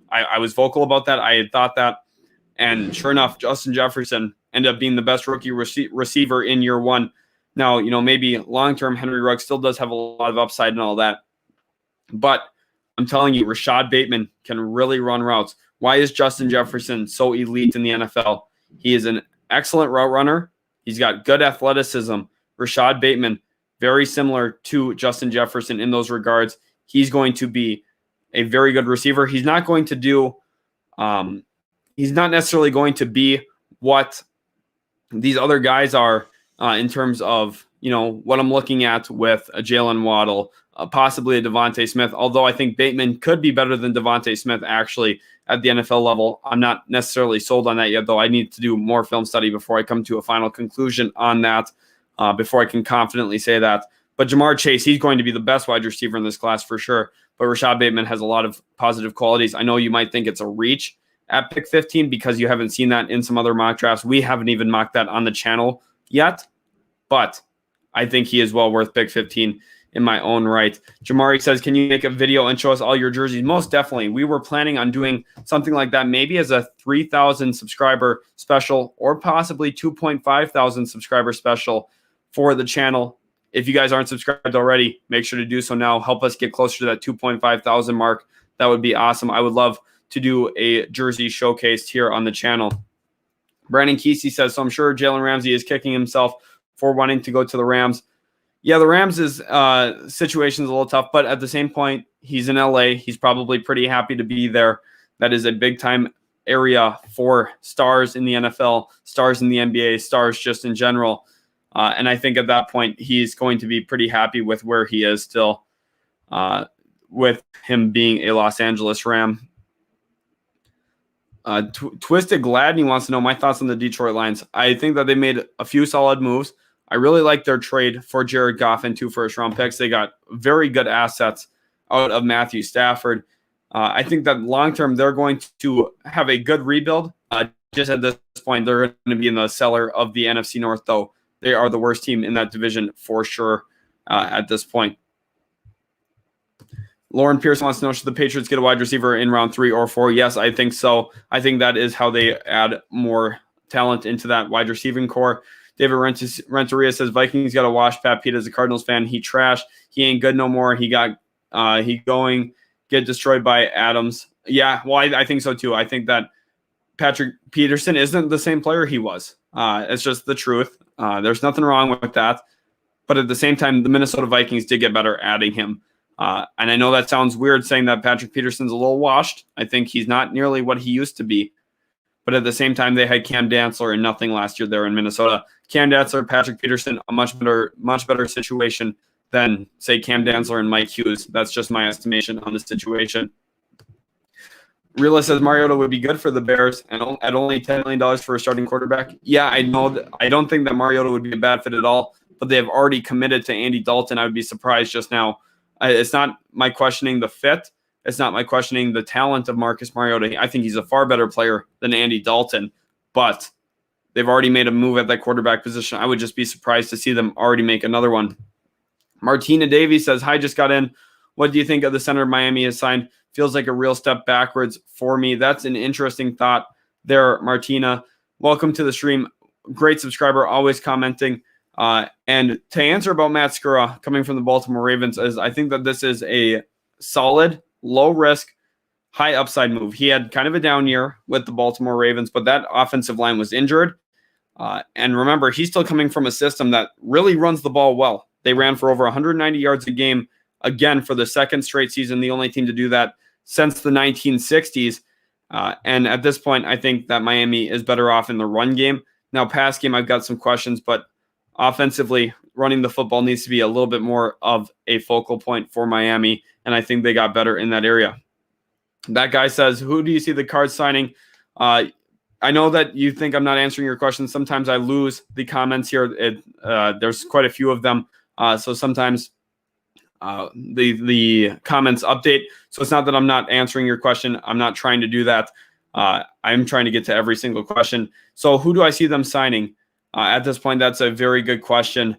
I was vocal about that. I had thought that. And sure enough, Justin Jefferson ended up being the best rookie receiver in year one. Now, maybe long-term Henry Ruggs still does have a lot of upside and all that. But I'm telling you, Rashad Bateman can really run routes. Why is Justin Jefferson so elite in the NFL? He is an excellent route runner. He's got good athleticism. Rashad Bateman very similar to Justin Jefferson in those regards. He's going to be a very good receiver. He's not going to do, he's not necessarily going to be what these other guys are in terms of, what I'm looking at with a Jalen Waddle, possibly a Devontae Smith, although I think Bateman could be better than Devontae Smith actually at the NFL level. I'm not necessarily sold on that yet, though I need to do more film study before I come to a final conclusion on that, before I can confidently say that. But Jamar Chase, he's going to be the best wide receiver in this class for sure. But Rashad Bateman has a lot of positive qualities. I know you might think it's a reach at pick 15 because you haven't seen that in some other mock drafts. We haven't even mocked that on the channel yet, but I think he is well worth pick 15 in my own right. Jamari says, can you make a video and show us all your jerseys? Most definitely. We were planning on doing something like that, maybe as a 3,000 subscriber special or possibly 2,500 subscriber special for the channel. If you guys aren't subscribed already, make sure to do so now. Help us get closer to that 2,500 mark. That would be awesome. I would love to do a jersey showcase here on the channel. Brandon Kesey says, so I'm sure Jalen Ramsey is kicking himself for wanting to go to the Rams. Yeah, the Rams' situation is a little tough, but at the same point, he's in LA. He's probably pretty happy to be there. That is a big-time area for stars in the NFL, stars in the NBA, stars just in general. And I think at that point, he's going to be pretty happy with where he is still, with him being a Los Angeles Ram. Twisted Gladney wants to know my thoughts on the Detroit Lions. I think that they made a few solid moves. I really like their trade for Jared Goff and 2 first-round picks. They got very good assets out of Matthew Stafford. I think that long-term they're going to have a good rebuild. Just at this point, they're going to be in the cellar of the NFC North, though. They are the worst team in that division for sure at this point. Lauren Pierce wants to know, should the Patriots get a wide receiver in round 3 or 4? Yes, I think so. I think that is how they add more talent into that wide receiving core. David Renteria says, Vikings got to wash Pat Pete as a Cardinals fan. He trashed. He ain't good no more. He get destroyed by Adams. Yeah, well, I think so too. I think that Patrick Peterson isn't the same player he was. It's just the truth. There's nothing wrong with that. But at the same time, the Minnesota Vikings did get better adding him. And I know that sounds weird saying that Patrick Peterson's a little washed. I think he's not nearly what he used to be. But at the same time, they had Cam Dantzler and nothing last year there in Minnesota. Cam Dantzler, Patrick Peterson, a much better situation than, say, Cam Dantzler and Mike Hughes. That's just my estimation on the situation. Reela says Mariota would be good for the Bears and at only $10 million for a starting quarterback. Yeah, I know that. I don't think that Mariota would be a bad fit at all, but they have already committed to Andy Dalton. I would be surprised just now. It's not my questioning the fit. It's not my questioning the talent of Marcus Mariota. I think he's a far better player than Andy Dalton, but they've already made a move at that quarterback position. I would just be surprised to see them already make another one. Martina Davies says, hi, just got in. What do you think of the center Miami has signed? Feels like a real step backwards for me. That's an interesting thought there, Martina. Welcome to the stream. Great subscriber, always commenting. And to answer about Matt Skura coming from the Baltimore Ravens, is I think that this is a solid, low-risk, high-upside move. He had kind of a down year with the Baltimore Ravens, but that offensive line was injured. And remember, he's still coming from a system that really runs the ball well. They ran for over 190 yards a game, again, for the second straight season, the only team to do that since the 1960s. And at this point, I think that Miami is better off in the run game. Now, pass game, I've got some questions, but offensively, running the football needs to be a little bit more of a focal point for Miami, and I think they got better in that area. That guy says, who do you see the Cards signing? I know that you think I'm not answering your questions. Sometimes I lose the comments here. There's quite a few of them, so sometimes the comments update. So it's not that I'm not answering your question. I'm not trying to do that. I'm trying to get to every single question. So who do I see them signing? At this point, that's a very good question.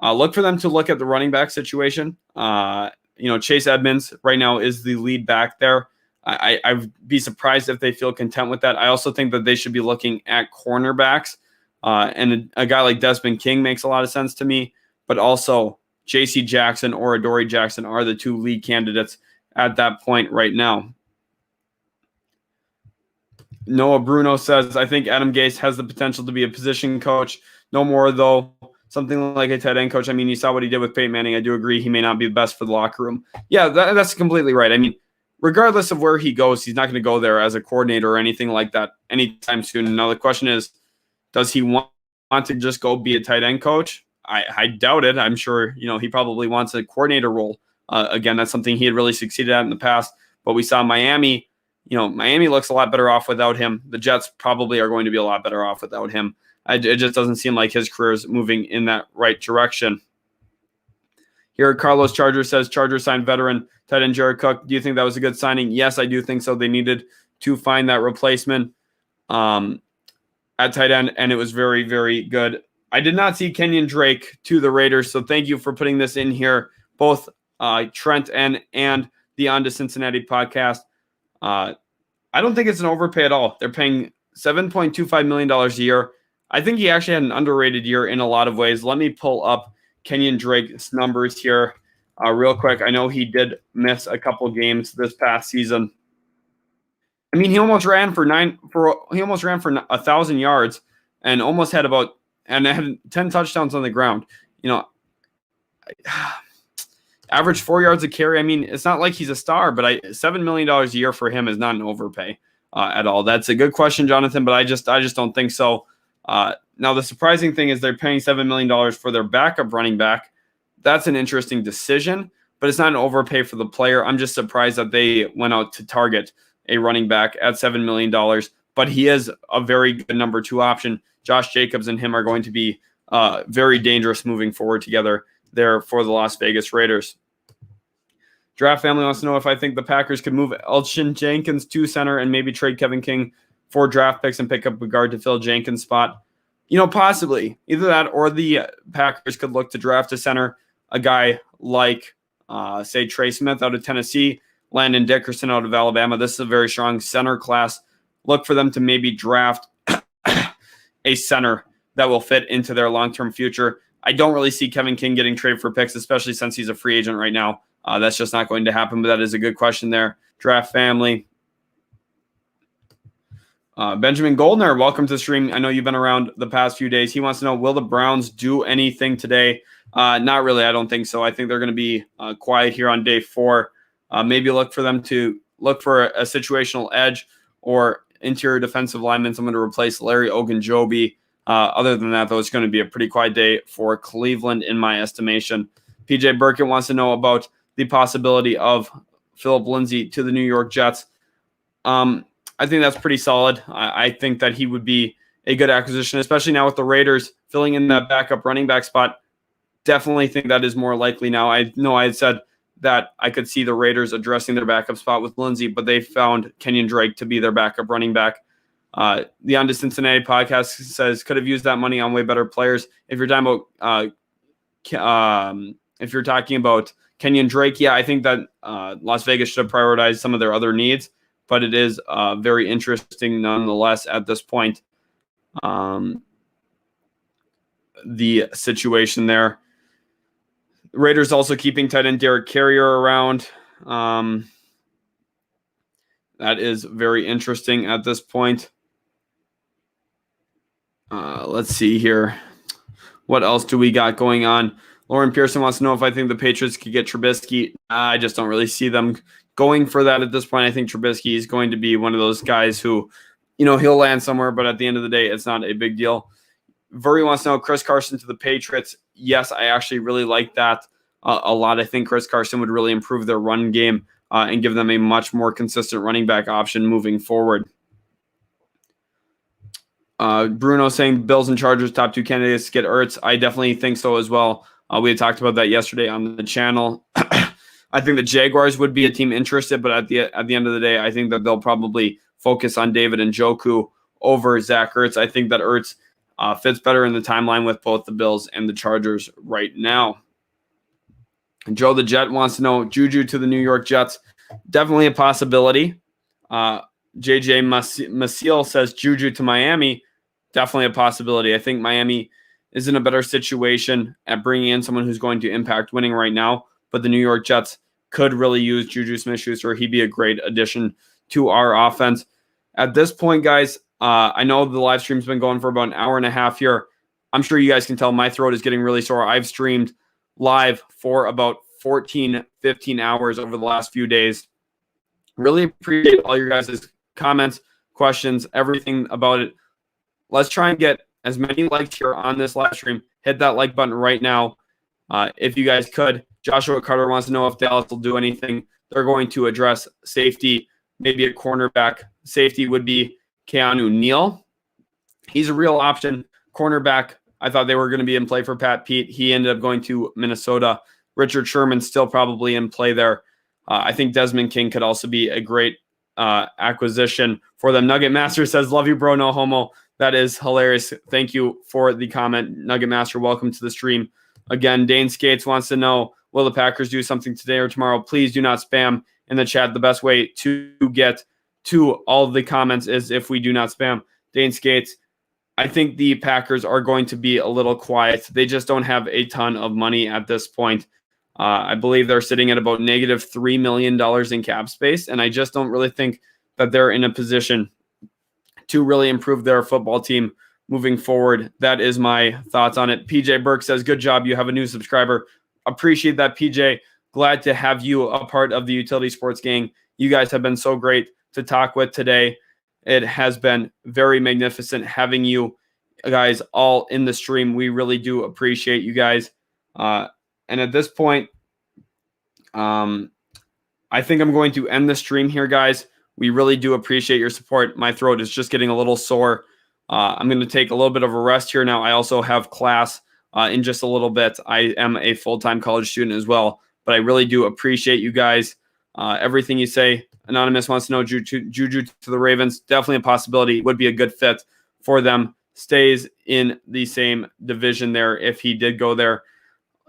Look for them to look at the running back situation. Chase Edmonds right now is the lead back there. I'd be surprised if they feel content with that. I also think that they should be looking at cornerbacks. And a guy like Desmond King makes a lot of sense to me. But also J.C. Jackson or Adoree Jackson are the two lead candidates at that point right now. Noah Bruno says, I think Adam Gase has the potential to be a position coach. No more, though. something like a tight end coach. I mean, you saw what he did with Peyton Manning. I do agree he may not be the best for the locker room. Yeah, that's completely right. I mean, regardless of where he goes, he's not going to go there as a coordinator or anything like that anytime soon. Now, the question is, does he want to just go be a tight end coach? I doubt it. I'm sure, he probably wants a coordinator role. Again, that's something he had really succeeded at in the past. But we saw Miami. Miami looks a lot better off without him. The Jets probably are going to be a lot better off without him. It just doesn't seem like his career is moving in that right direction. Here, Carlos Charger says, Chargers signed veteran tight end Jared Cook. Do you think that was a good signing? Yes, I do think so. They needed to find that replacement at tight end, and it was very, very good. I did not see Kenyon Drake to the Raiders, so thank you for putting this in here, both Trent and the On to Cincinnati podcast. I don't think it's an overpay at all. They're paying $7.25 million a year. I think he actually had an underrated year in a lot of ways. Let me pull up Kenyon Drake's numbers here real quick. I know he did miss a couple games this past season. I mean, he almost ran for 1,000 yards and almost had had 10 touchdowns on the ground. Average 4 yards a carry. I mean, it's not like he's a star, but $7 million a year for him is not an overpay at all. That's a good question, Jonathan, but I just don't think so. Now, the surprising thing is they're paying $7 million for their backup running back. That's an interesting decision, but it's not an overpay for the player. I'm just surprised that they went out to target a running back at $7 million, but he is a very good number 2 option. Josh Jacobs and him are going to be very dangerous moving forward together there for the Las Vegas Raiders. Draft Family wants to know if I think the Packers could move Elgton Jenkins to center and maybe trade Kevin King for draft picks and pick up a guard to fill Jenkins' spot. Possibly. Either that or the Packers could look to draft a center, a guy like, say, Trey Smith out of Tennessee, Landon Dickerson out of Alabama. This is a very strong center class. Look for them to maybe draft a center that will fit into their long-term future. I don't really see Kevin King getting traded for picks, especially since he's a free agent right now. That's just not going to happen, but that is a good question there. Draft Family. Benjamin Goldner, welcome to the stream. I know you've been around the past few days. He wants to know, will the Browns do anything today? Not really. I don't think so. I think they're going to be quiet here on day 4. Maybe look for them to look for a situational edge or interior defensive lineman, someone to replace Larry Ogunjobi. Other than that, though, it's going to be a pretty quiet day for Cleveland, in my estimation. PJ Burkett wants to know about the possibility of Philip Lindsay to the New York Jets. I think that's pretty solid. I think that he would be a good acquisition, especially now with the Raiders filling in that backup running back spot. Definitely think that is more likely now. I know I had said that I could see the Raiders addressing their backup spot with Lindsay, but they found Kenyon Drake to be their backup running back. The On to Cincinnati podcast says, could have used that money on way better players. If you're talking about Kenyon Drake, yeah, I think that Las Vegas should have prioritized some of their other needs, but it is very interesting nonetheless at this point. The situation there. Raiders also keeping tight end Derek Carrier around. That is very interesting at this point. Let's see here. What else do we got going on? Lauren Pearson wants to know if I think the Patriots could get Trubisky. I just don't really see them going for that at this point. I think Trubisky is going to be one of those guys who, he'll land somewhere, but at the end of the day, it's not a big deal. Vuri wants to know Chris Carson to the Patriots. Yes, I actually really like that a lot. I think Chris Carson would really improve their run game and give them a much more consistent running back option moving forward. Bruno saying Bills and Chargers, top 2 candidates to get Ertz. I definitely think so as well. We had talked about that yesterday on the channel. I think the Jaguars would be a team interested, but at the end of the day, I think that they'll probably focus on David Njoku over Zach Ertz. I think that Ertz fits better in the timeline with both the Bills and the Chargers right now. Joe the Jet wants to know Juju to the New York Jets. Definitely a possibility. JJ Maciel says Juju to Miami. Definitely a possibility. I think Miami is in a better situation at bringing in someone who's going to impact winning right now, but the New York Jets could really use Juju Smith-Schuster. He'd be a great addition to our offense. At this point, guys, I know the live stream's been going for about an hour and a half here. I'm sure you guys can tell my throat is getting really sore. I've streamed live for about 14, 15 hours over the last few days. Really appreciate all your guys' comments, questions, everything about it. Let's try and get as many likes here on this live stream. Hit that like button right now if you guys could. Joshua Carter wants to know if Dallas will do anything. They're going to address safety, maybe a cornerback. Safety would be Keanu Neal. He's a real option. Cornerback, I thought they were going to be in play for Pat Pete. He ended up going to Minnesota. Richard Sherman still probably in play there. I think Desmond King could also be a great acquisition for them. Nugget Master says, love you, bro, no homo. That is hilarious. Thank you for the comment. Nugget Master, welcome to the stream. Again, Dane Skates wants to know, will the Packers do something today or tomorrow? Please do not spam in the chat. The best way to get to all of the comments is if we do not spam. Dane Skates, I think the Packers are going to be a little quiet. They just don't have a ton of money at this point. I believe they're sitting at about negative $3 million in cap space, and I just don't really think that they're in a position to really improve their football team moving forward. That is my thoughts on it. PJ Burke says, good job. You have a new subscriber. Appreciate that, PJ. Glad to have you a part of the Utility Sports gang. You guys have been so great to talk with today. It has been very magnificent having you guys all in the stream. We really do appreciate you guys. And at this point, I think I'm going to end the stream here, guys. We really do appreciate your support. My throat is just getting a little sore. I'm going to take a little bit of a rest here now. I also have class in just a little bit. I am a full-time college student as well, but I really do appreciate you guys. Everything you say. Anonymous wants to know Juju to the Ravens. Definitely a possibility. Would be a good fit for them. Stays in the same division there if he did go there.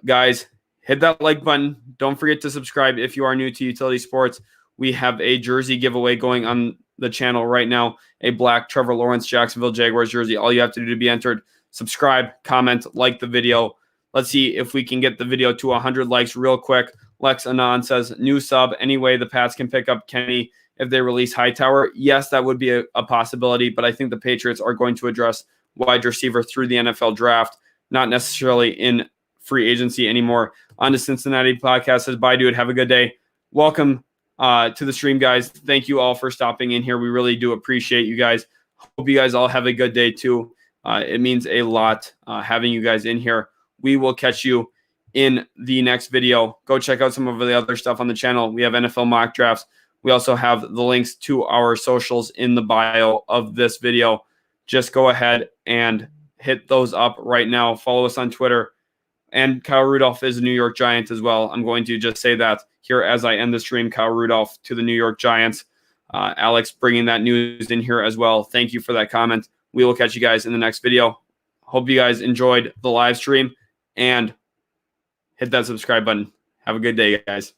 Guys, hit that like button. Don't forget to subscribe if you are new to Utility Sports. We have a jersey giveaway going on the channel right now. A black Trevor Lawrence Jacksonville Jaguars jersey. All you have to do to be entered, subscribe, comment, like the video. Let's see if we can get the video to 100 likes real quick. Lex Anon says, new sub. Anyway, the Pats can pick up Kenny if they release Hightower. Yes, that would be a possibility, but I think the Patriots are going to address wide receiver through the NFL draft, not necessarily in free agency anymore. On to Cincinnati podcast says, bye, dude. Have a good day. Welcome to the stream, guys. Thank you all for stopping in here. We really do appreciate you guys. Hope you guys all have a good day too. It means a lot having you guys in here. We will catch you in the next video. Go check out some of the other stuff on the channel. We have NFL mock drafts. We also have the links to our socials in the bio of this video. Just go ahead and hit those up right now. Follow us on Twitter. And Kyle Rudolph is a New York Giant as well. I'm going to just say that here as I end the stream. Kyle Rudolph to the New York Giants. Alex bringing that news in here as well. Thank you for that comment. We will catch you guys in the next video. Hope you guys enjoyed the live stream and hit that subscribe button. Have a good day, guys.